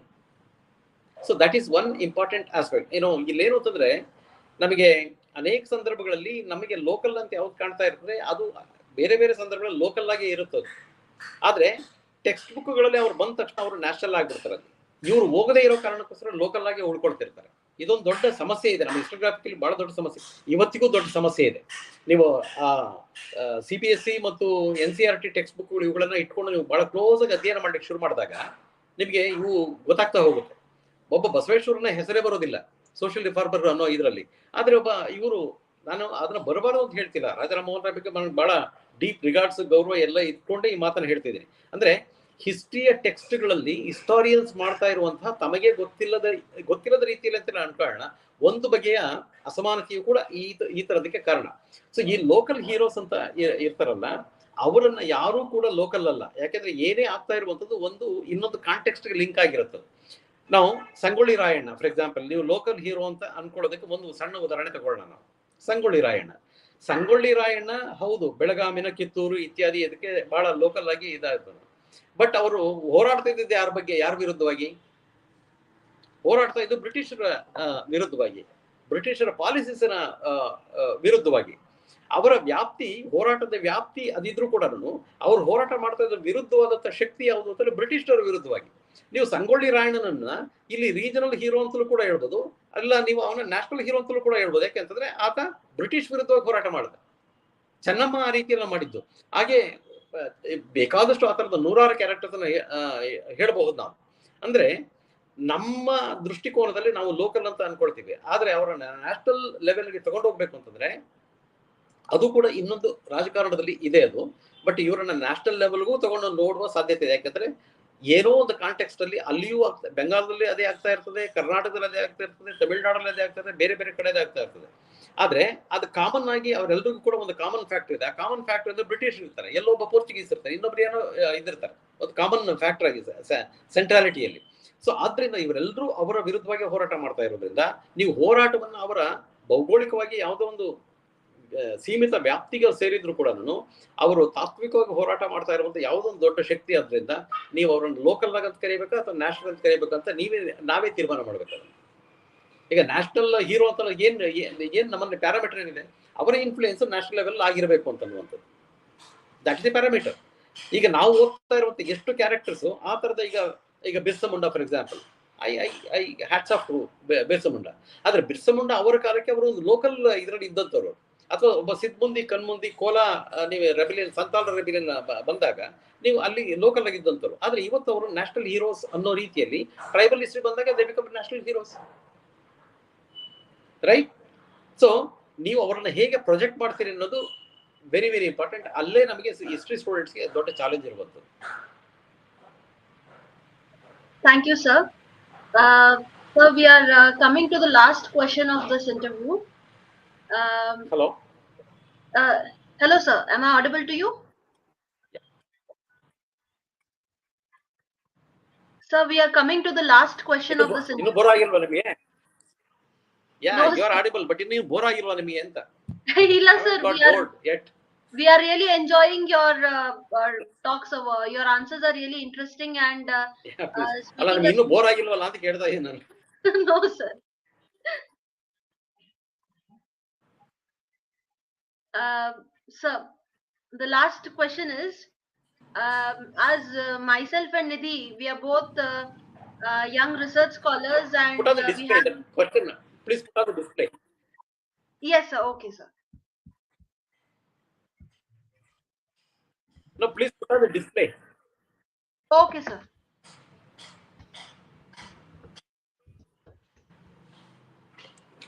So that is one important aspect. ಇಲ್ಲೇನು ಅಂತಂದ್ರೆ, ನಮಗೆ ಅನೇಕ ಸಂದರ್ಭಗಳಲ್ಲಿ ನಮಗೆ local ಅಂತ ಯಾವ್ದು ಕಾಣ್ತಾ ಇರ್ತದೆ, ಅದು ಬೇರೆ ಬೇರೆ ಸಂದರ್ಭಗಳಲ್ಲಿ ಲೋಕಲ್ ಆಗಿ ಇರುತ್ತದೆ. ಆದ್ರೆ ಟೆಕ್ಸ್ಟ್ ಬುಕ್ಗಳಲ್ಲಿ ಅವ್ರು ಬಂದ ತಕ್ಷಣ ಅವರು ನ್ಯಾಷನಲ್ ಆಗಿಬಿಡ್ತಾರೆ. ಇವ್ರು ಹೋಗದೇ ಇರೋ ಕಾರಣಕ್ಕೋಸ್ಕರ ಲೋಕಲ್ ಆಗಿ ಉಳ್ಕೊಳ್ತಿರ್ತಾರೆ. ಇದೊಂದು ದೊಡ್ಡ ಸಮಸ್ಯೆ ಇದೆ ನಮ್ಮ ಹಿಸ್ಟೋಗ್ರಾಫಿಕಲಿ, ಬಹಳ ದೊಡ್ಡ ಸಮಸ್ಯೆ, ಇವತ್ತಿಗೂ ದೊಡ್ಡ ಸಮಸ್ಯೆ ಇದೆ. ನೀವು CBSE ಮತ್ತು NCERT ಟೆಕ್ಸ್ಟ್ ಬುಕ್ಗಳು ಇವುಗಳನ್ನ ಇಟ್ಕೊಂಡು ನೀವು ಬಹಳ ಕ್ಲೋಸ್ ಆಗಿ ಅಧ್ಯಯನ ಮಾಡ್ಲಿಕ್ಕೆ ಶುರು ಮಾಡಿದಾಗ ನಿಮಗೆ ಇವು ಗೊತ್ತಾಗ್ತಾ ಹೋಗುತ್ತೆ. ಒಬ್ಬ ಬಸವೇಶ್ವರನ ಹೆಸರೇ ಬರೋದಿಲ್ಲ ಸೋಷಿಯಲ್ ರಿಫಾರ್ಮರ್ ಅನ್ನೋ ಇದರಲ್ಲಿ. ಆದ್ರೆ ಇವರು, ನಾನು ಅದನ್ನ ಬರಬಾರದು ಅಂತ ಹೇಳ್ತಿಲ್ಲ, ರಾಜಾರಾಮ್ ಮೋಹನ್ ರಾಯ್ ಬಗ್ಗೆ ಬಹಳ ಡೀಪ್ ರಿಗಾರ್ಡ್ಸ್, ಗೌರವ ಎಲ್ಲ ಇಟ್ಕೊಂಡೆ ಈ ಮಾತನ್ನ ಹೇಳ್ತಿದ್ದೀನಿ. ಅಂದ್ರೆ ಹಿಸ್ಟ್ರಿಯ ಟೆಕ್ಸ್ಟ್ಗಳಲ್ಲಿ ಹಿಸ್ಟಾರಿಯನ್ಸ್ ಮಾಡ್ತಾ ಇರುವಂತಹ ತಮಗೆ ಗೊತ್ತಿಲ್ಲದ ರೀತಿಯಲ್ಲಿ ಅಂತ ನಾನು ಅನ್ಕೊಳ್ಳೋಣ, ಒಂದು ಬಗೆಯ ಅಸಮಾನತೆಯು ಕೂಡ ಈ ತರದಕ್ಕೆ ಕಾರಣ. ಸೊ ಈ ಲೋಕಲ್ ಹೀರೋಸ್ ಅಂತ ಇರ್ತಾರಲ್ಲ, ಅವರನ್ನ ಯಾರೂ ಕೂಡ ಲೋಕಲ್ ಅಲ್ಲ. ಯಾಕೆಂದ್ರೆ ಏನೇ ಆಗ್ತಾ ಇರುವಂತದ್ದು ಒಂದು ಇನ್ನೊಂದು ಕಾಂಟೆಕ್ಸ್ಟ್ ಲಿಂಕ್ ಆಗಿರುತ್ತದೆ. ನಾವು ಸಂಗೊಳ್ಳಿ ರಾಯಣ್ಣ ಫಾರ್ ಎಕ್ಸಾಂಪಲ್, ನೀವು ಲೋಕಲ್ ಹೀರೋ ಅಂತ ಅನ್ಕೊಳ್ಳೋದಕ್ಕೆ ಒಂದು ಸಣ್ಣ ಉದಾಹರಣೆ ತಗೊಳ್ಳೋಣ. ನಾವು ಸಂಗೊಳ್ಳಿ ರಾಯಣ್ಣ ಹೌದು, ಬೆಳಗಾಮಿನ, ಕಿತ್ತೂರು ಇತ್ಯಾದಿ ಇದಕ್ಕೆ ಬಹಳ ಲೋಕಲ್ ಆಗಿ ಇದಾಗ್ತದೆ. ಬಟ್ ಅವರು ಹೋರಾಡ್ತಾ ಇದ್ದಿದ್ದು ಯಾರ ಬಗ್ಗೆ, ಯಾರ ವಿರುದ್ಧವಾಗಿ ಹೋರಾಡ್ತಾ ಇದ್ದು? ಬ್ರಿಟಿಷರ ವಿರುದ್ಧವಾಗಿ, ಬ್ರಿಟಿಷರ ಪಾಲಿಸೀಸ್ನ ವಿರುದ್ಧವಾಗಿ. ಅವರ ವ್ಯಾಪ್ತಿ, ಹೋರಾಟದ ವ್ಯಾಪ್ತಿ ಅದಿದ್ರು ಕೂಡ ಅವ್ರು ಹೋರಾಟ ಮಾಡ್ತಾ ಇದ್ದ ವಿರುದ್ಧವಾದಂತ ಶಕ್ತಿ ಯಾವುದು ಅಂತಂದ್ರೆ ಬ್ರಿಟಿಷರ ವಿರುದ್ಧವಾಗಿ. ನೀವು ಸಂಗೊಳ್ಳಿ ರಾಯಣ್ಣನನ್ನ ಇಲ್ಲಿ ರೀಜನಲ್ ಹೀರೋ ಅಂತಲೂ ಕೂಡ ಹೇಳ್ಬೋದು, ಅಲ್ಲ ನೀವು ಅವನ ನ್ಯಾಷನಲ್ ಹೀರೋ ಅಂತಲೂ ಕೂಡ ಹೇಳ್ಬೋದು. ಯಾಕೆಂತಂದ್ರೆ ಆತ ಬ್ರಿಟಿಷ್ ವಿರುದ್ಧವಾಗಿ ಹೋರಾಟ ಮಾಡಿದ. ಚೆನ್ನಮ್ಮ ಆ ರೀತಿಯೆಲ್ಲ ಮಾಡಿದ್ದು. ಹಾಗೆ ಬೇಕಾದಷ್ಟು ಆ ಥರದ ನೂರಾರು ಕ್ಯಾರೆಕ್ಟರ್ಸ್ ಅನ್ನ ಹೇಳಬಹುದು ನಾವು. ಅಂದ್ರೆ ನಮ್ಮ ದೃಷ್ಟಿಕೋನದಲ್ಲಿ ನಾವು ಲೋಕಲ್ ಅಂತ ಅನ್ಕೊಳ್ತೀವಿ, ಆದ್ರೆ ಅವರನ್ನ ನ್ಯಾಷನಲ್ ಲೆವೆಲ್ಗೆ ತಗೊಂಡೋಗ್ಬೇಕು ಅಂತಂದ್ರೆ ಅದು ಕೂಡ ಇನ್ನೊಂದು ರಾಜಕಾರಣದಲ್ಲಿ ಇದೆ ಅದು. ಬಟ್ ಇವರನ್ನ ನ್ಯಾಷನಲ್ ಲೆವೆಲ್ಗೂ ತಗೊಂಡು ನೋಡುವ ಸಾಧ್ಯತೆ ಇದೆ. ಯಾಕಂದ್ರೆ ಏನೋ ಒಂದು ಕಾಂಟೆಕ್ಸ್ಟ್ ಅಲ್ಲಿ ಅಲ್ಲಿಯೂ ಬೆಂಗಾಲದಲ್ಲಿ ಅದೇ ಆಗ್ತಾ ಇರ್ತದೆ, ಕರ್ನಾಟಕದಲ್ಲಿ ಅದೇ ಆಗ್ತಾ ಇರ್ತದೆ, ತಮಿಳುನಾಡಲ್ಲಿ ಅದೇ ಆಗ್ತಾ ಇರ್ತದೆ, ಬೇರೆ ಬೇರೆ ಕಡೆ ಆಗ್ತಾ ಇರ್ತದೆ. ಆದ್ರೆ ಅದು ಕಾಮನ್ ಆಗಿ ಅವರೆಲ್ಲರಿಗೂ ಕೂಡ ಒಂದು ಕಾಮನ್ ಫ್ಯಾಕ್ಟರ್ ಇದೆ. ಆ ಕಾಮನ್ ಫ್ಯಾಕ್ಟರ್ ಅಂದ್ರೆ ಬ್ರಿಟಿಷ್ ಇರ್ತಾರೆ, ಎಲ್ಲೊಬ್ಬ ಪೋರ್ಚುಗೀಸ್ ಇರ್ತಾರೆ, ಇನ್ನೊಬ್ರು ಏನೋ ಇದಿರ್ತಾರೆ. ಒಂದು ಕಾಮನ್ ಫ್ಯಾಕ್ಟರ್ ಆಗಿದೆ ಸೆಂಟ್ರಾಲಿಟಿಯಲ್ಲಿ. ಸೊ ಆದ್ರಿಂದ ಇವರೆಲ್ಲರೂ ಅವರ ವಿರುದ್ಧವಾಗಿ ಹೋರಾಟ ಮಾಡ್ತಾ ಇರೋದ್ರಿಂದ ನೀವು ಹೋರಾಟವನ್ನು ಅವರ ಭೌಗೋಳಿಕವಾಗಿ ಯಾವುದೋ ಒಂದು ಸೀಮಿತ ವ್ಯಾಪ್ತಿಗೆ ಸೇರಿದ್ರು ಕೂಡ ಅವರು ತಾತ್ವಿಕವಾಗಿ ಹೋರಾಟ ಮಾಡ್ತಾ ಇರುವಂತ ಯಾವುದೋ ಒಂದು ದೊಡ್ಡ ಶಕ್ತಿ. ಆದ್ರಿಂದ ನೀವು ಅವರನ್ನು ಲೋಕಲ್ ಆಗಿ ಅಂತ ಕರಿಬೇಕಾ ಅಥವಾ ನ್ಯಾಷನಲ್ ಅಂತ ಕರಿಬೇಕಂತ ನಾವೇ ತೀರ್ಮಾನ ಮಾಡ್ಬೇಕಾದ್ರೆ. ಈಗ ನ್ಯಾಷನಲ್ ಹೀರೋ ಅಂತ ಏನ್ ನಮ್ಮಲ್ಲಿ ಪ್ಯಾರಾಮೀಟರ್ ಏನಿದೆ, ಅವರ ಇನ್ಫ್ಲೂಯೆನ್ಸ್ ನ್ಯಾಷನಲ್ ಲೆವೆಲ್ ಆಗಿರಬೇಕು ಅಂತನ್ನುವಂಥದ್ದು. That is a parameter. ಈಗ ನಾವು ಓದ್ತಾ ಇರುವಂತ ಎಷ್ಟು ಕ್ಯಾರೆಕ್ಟರ್ಸ್ ಆ ತರದ, ಈಗ Birsa Munda for example, I hats off to Birsa Munda. ಆದ್ರೆ ಬಿರ್ಸಾ ಮುಂಡಾ ಅವರ ಕಾಲಕ್ಕೆ ಅವರು ಒಂದು ಲೋಕಲ್ ಇದರಲ್ಲಿ ಇದ್ದಂಥವ್ರು. ಅಥವಾ ಒಬ್ಬ ಸಿದ್ಮುಂದಿ, ಕಣ್ಮುಂದಿ, ಕೋಲಾ, ನೀವು ರೆಬಿಲಿಯನ್, ಸಂತಾಲ ರೆಬಿಲಿಯನ್ ಬಂದಾಗ ನೀವು ಅಲ್ಲಿ ಲೋಕಲ್ ಆಗಿದ್ದಂಥವ್ರು. ಆದ್ರೆ ಇವತ್ತು ಅವರು ನ್ಯಾಷನಲ್ ಹೀರೋಸ್ ಅನ್ನೋ ರೀತಿಯಲ್ಲಿ ಟ್ರೈಬಲ್ ಹಿಸ್ಟ್ರಿ ಬಂದಾಗ they become national heroes, right? So ನೀವು ಅವರನ್ನ ಹೇಗೆ ಪ್ರೊಜೆಕ್ಟ್ ಮಾಡ್ತೀರಿ ಅನ್ನೋದು ವೆರಿ ವೆರಿ ಇಂಪಾರ್ಟೆಂಟ್. ಅಲ್ಲೇ ನಮಗೆ ಹಿಸ್ಟ್ರಿ ಸ್ಟೂಡೆಂಟ್ಸ್ಗೆ ದೊಡ್ಡ ಚಾಲೆಂಜ್ ಇರುವಂಥದ್ದು. Thank you, sir. So we are coming to the last question of this interview. Hello. Hello, sir. Am I audible to you? Yeah. Sir, we are coming to the last question of this interview. ಇನ್ನು bore ಆಗಿಲ್ವಾ ನಿಮಗೆ? Yeah, No, you are audible, but ಇನ್ನು bore ಆಗಿಲ್ವಾ ನಿಮಗೆ ಅಂತ? ಇಲ್ಲ sir, we are really enjoying your talks. Your answers are really interesting and ಅಲ್ಲ ನಿಮಗೆ ಇನ್ನು ಬೋರ್ ಆಗಿಲ್ವಲ್ಲ ಅಂತ ಕೇಳ್ತಾ ಇದ್ದೀನಿ ನಾನು. No sir. Sir, the last question is, as myself and Nidhi, we are both young research scholars and put on the display that question. Please put on the display. Yes sir. Okay sir. No, please put on the display. Okay sir.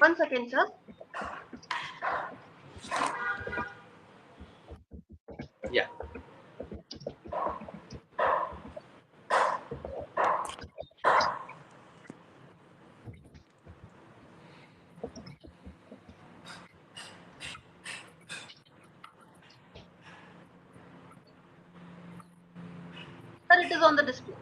One second sir. it is on the display.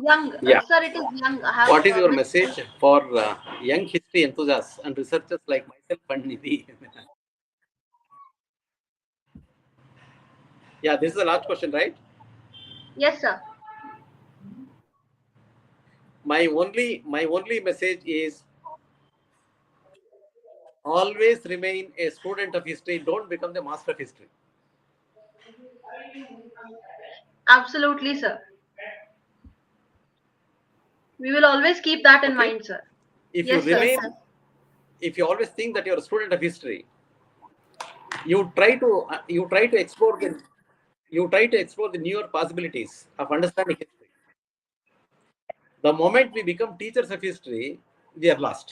Young, Yeah. sir, it is young. I have What is your missed. message for young history enthusiasts and researchers like myself and Nidhi? Yeah, this is the last question, right? Yes, sir. My only message is always remain a student of history. Don't become the master of history. Absolutely, sir. We will always keep that in Okay. mind, sir. If you Yes, sir. Yes, remain, sir. if you always think that you're a student of history, you try to explore the newer possibilities of understanding history. The moment we become teachers of history, we are lost.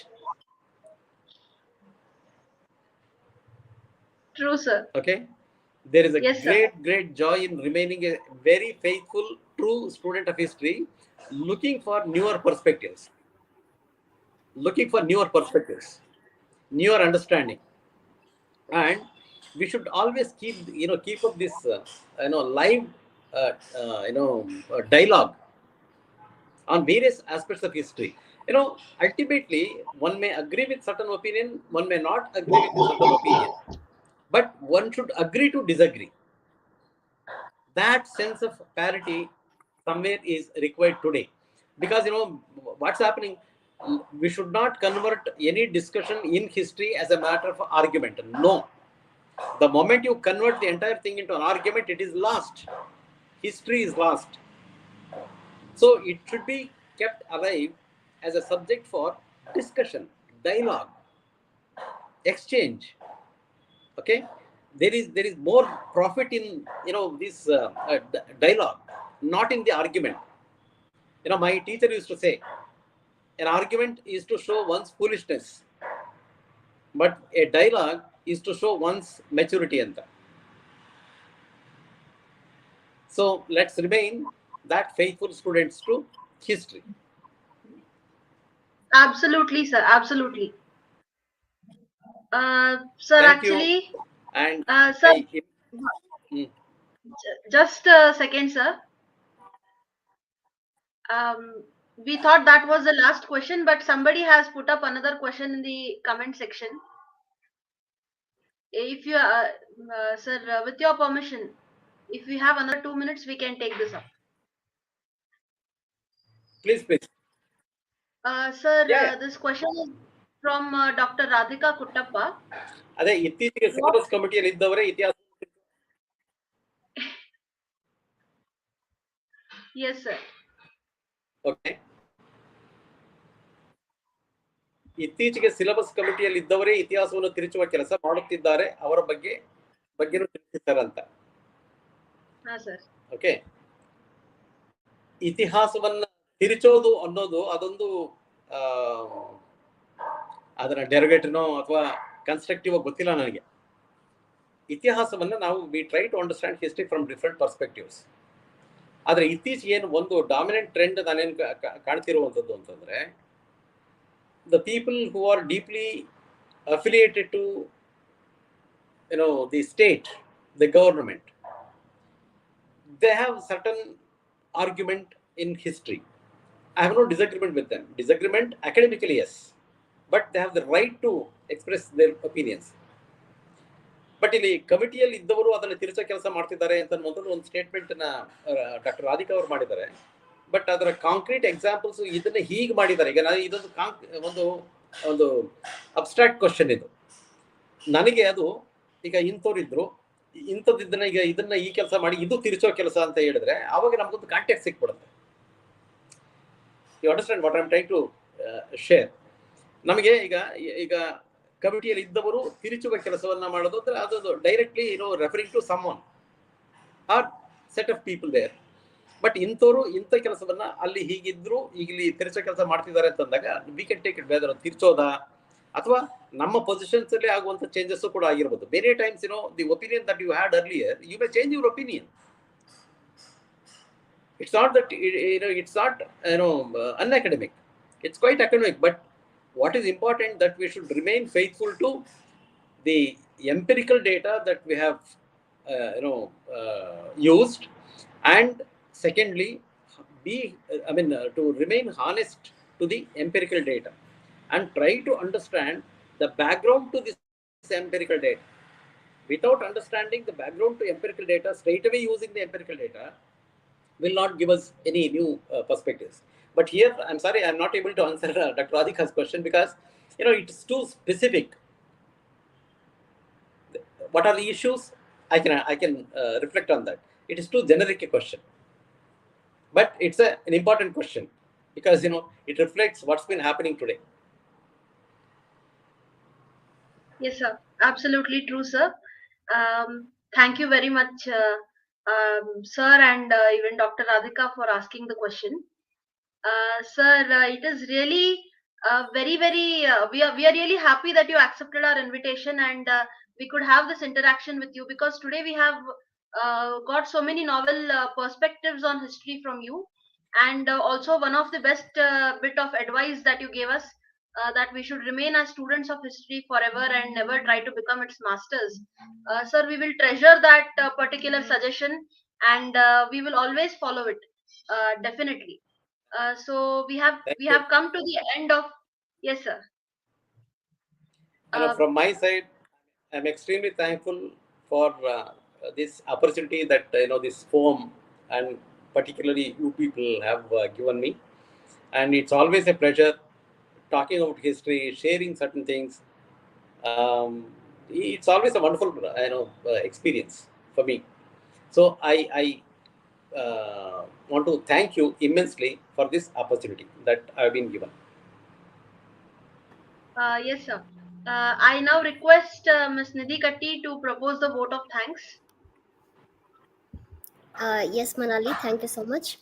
True, sir. Okay. There is a Yes, sir. great joy in remaining a very faithful, true student of history, looking for newer perspectives, looking for newer perspectives, newer understanding, and we should always keep up this live dialogue on various aspects of history. Ultimately, one may agree with certain opinion, one may not agree with the certain opinion, but one should agree to disagree. That sense of parity somewhere is required today, because what's happening, we should not convert any discussion in history as a matter of argument. No, the moment you convert the entire thing into an argument, it is lost. History is lost. So it should be kept alive as a subject for discussion, dialogue, exchange. Okay, there is more profit in this dialogue, not in the argument. My teacher used to say, an argument is to show one's foolishness, but a dialogue is to show one's maturity. So let's remain that faithful students to history. Absolutely, sir. Absolutely. Sir, Thank you. actually, And sir, mm, just a second, sir. We thought that was the last question, but somebody has put up another question in the comment section. If you, sir, with your permission, if we have another 2 minutes, we can take this up. please. Sir, Yeah. this question is from Dr. Radhika Kuttappa. ಅದೇ ಇತ್ತೀಚೆಗೆ What? Syllabus ಕಮಿಟಿಯಲ್ಲಿ ಇದ್ದವರೇ ಇತಿಹಾಸ. Yes, sir. Okay. ಇತ್ತೀಚೆಗೆ syllabus ಕಮಿಟಿಯಲ್ಲಿ ಇದ್ದವರೇ ಇತಿಹಾಸವನ್ನು ತಿರುಚುವ ಕೆಲಸ ಮಾಡುತ್ತಿದ್ದಾರೆ, ಅವರ ಬಗ್ಗೆನೂ ತಿಳಿಸಿದ್ದಾರಂತ. ಹಾ ಸರ್. ಓಕೆ. ಇತಿಹಾಸವನ್ನ ತಿರುಚೋದು ಅನ್ನೋದು ಅದೊಂದು ಅದರ ಡೆರಿವೇಟಿವ್ನೋ ಅಥವಾ ಕನ್ಸ್ಟ್ರಕ್ಟಿವ್ ಗೊತ್ತಿಲ್ಲ ನನಗೆ. ಇತಿಹಾಸವನ್ನ ನಾವು we try to understand history from different perspectives. ಆದರೆ ಇತ್ತೀಚೆಗೆ ಏನು ಒಂದು ಡಾಮಿನೆಂಟ್ ಟ್ರೆಂಡ್ ನಾನೇನು ಕಾಣ್ತಿರುವಂಥದ್ದು ಅಂತಂದ್ರೆ, the people who are deeply affiliated to the state, the government, they have certain argument in history. I have no disagreement with them. Disagreement academically, yes, but they have the right to express their opinions. But ಇಲ್ಲಿ ಕಮಿಟಿಯಲ್ಲಿ ಇದ್ದವರು ಅದನ್ನು ತಿರುಚೋ ಕೆಲಸ ಮಾಡ್ತಿದ್ದಾರೆ ಅಂತ ಮೊದಲು ಒಂದು statement doctor Radhika ಅವರು ಮಾಡಿದ್ದಾರೆ. ಬಟ್ ಅದರ ಕಾಂಕ್ರೀಟ್ ಎಕ್ಸಾಂಪಲ್ಸ್ ಇದನ್ನ ಹೀಗೆ ಮಾಡಿದ್ದಾರೆ. ಈಗ ನಾನು ಇದೊಂದು ಒಂದು ಅಬ್ಸ್ಟ್ರಾಕ್ಟ್ ಕ್ವಶನ್ ಇದು. ನನಗೆ ಅದು ಈಗ ಇಂಥವ್ರಿದ್ರು, ಇಂಥದ್ದಿದ್ದನ್ನ ಈಗ ಇದನ್ನ ಈ ಕೆಲಸ ಮಾಡಿ ಇದು ತಿರುಚೋ ಕೆಲಸ ಅಂತ ಹೇಳಿದ್ರೆ ಅವಾಗ ನಮ್ಗೊಂದು ಕಾಂಟ್ಯಾಕ್ಟ್ ಸಿಕ್ಬಿಡುತ್ತೆ. You understand what I am trying to share. ನಮಗೆ ಈಗ ಕಮಿಟಿಯಲ್ಲಿ ಇದ್ದವರು ತಿರುಚುವ ಕೆಲಸವನ್ನ ಮಾಡೋದು ಅಂದ್ರೆ ಅದು directly referring to someone or set of people there. But ಇಂಥವ್ರು ಇಂಥ ಕೆಲಸವನ್ನ ಅಲ್ಲಿ ಹೀಗಿದ್ರು ಈಗ ಇಲ್ಲಿ ತಿರುಚೋ ಕೆಲಸ ಮಾಡ್ತಿದ್ದಾರೆ ಅಂತಂದಾಗ we can take it whether ತಿರ್ಚೋದಾ ಅಥವಾ ನಮ್ಮ ಪೊಸಿಷನ್ಸ್ ಅಲ್ಲಿ ಆಗುವಂತ ಚೇಂಜಸ್ ಕೂಡ ಆಗಿರ್ಬೋದು. ಬೇರೆ times the opinion that you had earlier, you may change your opinion. It's not that it's not unacademic. It's quite academic, but what is important that we should remain faithful to the empirical data that we have used, and secondly, to remain honest to the empirical data and try to understand the background to this empirical data. Without understanding the background to empirical data, straight away using the empirical data will not give us any new perspectives. But here, I'm sorry, I'm not able to answer Dr. Radhika's question, because it's too specific. What are the issues? I can reflect on that. It is too generic a question, but it's an important question, because it reflects what's been happening today. Yes, sir. Absolutely true, sir. Thank you very much, sir, and even Dr. Radhika for asking the question. Sir, it is really we are really happy that you accepted our invitation, and we could have this interaction with you, because today we have got so many novel perspectives on history from you, and also one of the best bit of advice that you gave us, that we should remain as students of history forever and never try to become its masters. Sir, we will treasure that particular suggestion, and we will always follow it, definitely. So Thank we you. have come to the end of. Yes, sir. Uh, From my side, I'm extremely thankful for this opportunity that this forum, and particularly you people, have given me. And it's always a pleasure talking about history, sharing certain things. It's always a wonderful experience for me. So I want to thank you immensely for this opportunity that I've been given. yes, sir. I now request Ms. Nidhi Katti to propose the vote of thanks. Yes, Manali, thank you so much.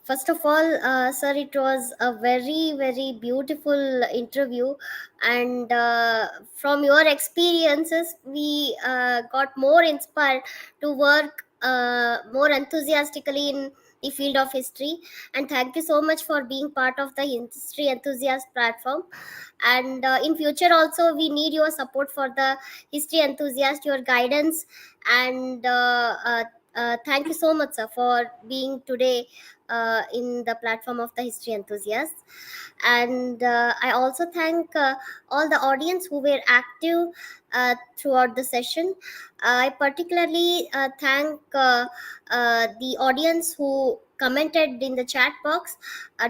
First of all, sir, it was a very, very beautiful interview, and from your experiences, we got more inspired to work more enthusiastically in the field of history. And thank you so much for being part of the History Enthusiast platform. And in future also, we need your support for the history enthusiast, your guidance, and thank you so much, sir, for being today in the platform of the history enthusiasts. And I also thank all the audience who were active throughout the session. I particularly thank the audience who commented in the chat box: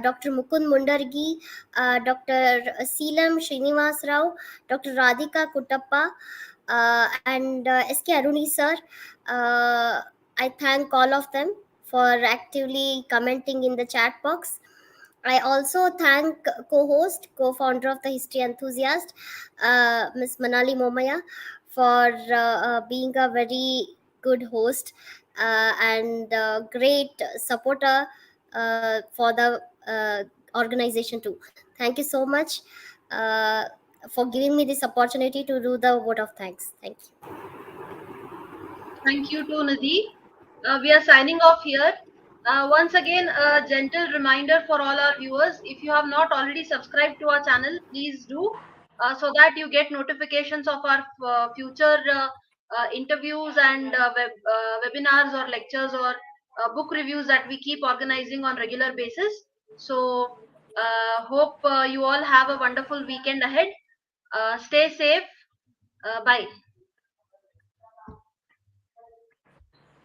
Dr. Mukund Mundargi, Dr. Seelam Srinivas Rao, Dr. Radhika Kuttappa, and SK Aruni sir. Uh, I thank all of them for actively commenting in the chat box. I also thank co-host, co-founder of the History Enthusiast, Ms. Manali Momaya, for being a very good host and great supporter for the organization too. Thank you so much uh, for giving me this opportunity to do the vote of thanks. Thank you. Thank you to Nidhi. We are signing off here. Once again, a gentle reminder for all our viewers: if you have not already subscribed to our channel, please do, so that you get notifications of our future interviews and webinars or lectures or book reviews that we keep organizing on regular basis. So, hope you all have a wonderful weekend ahead. Stay safe. Bye.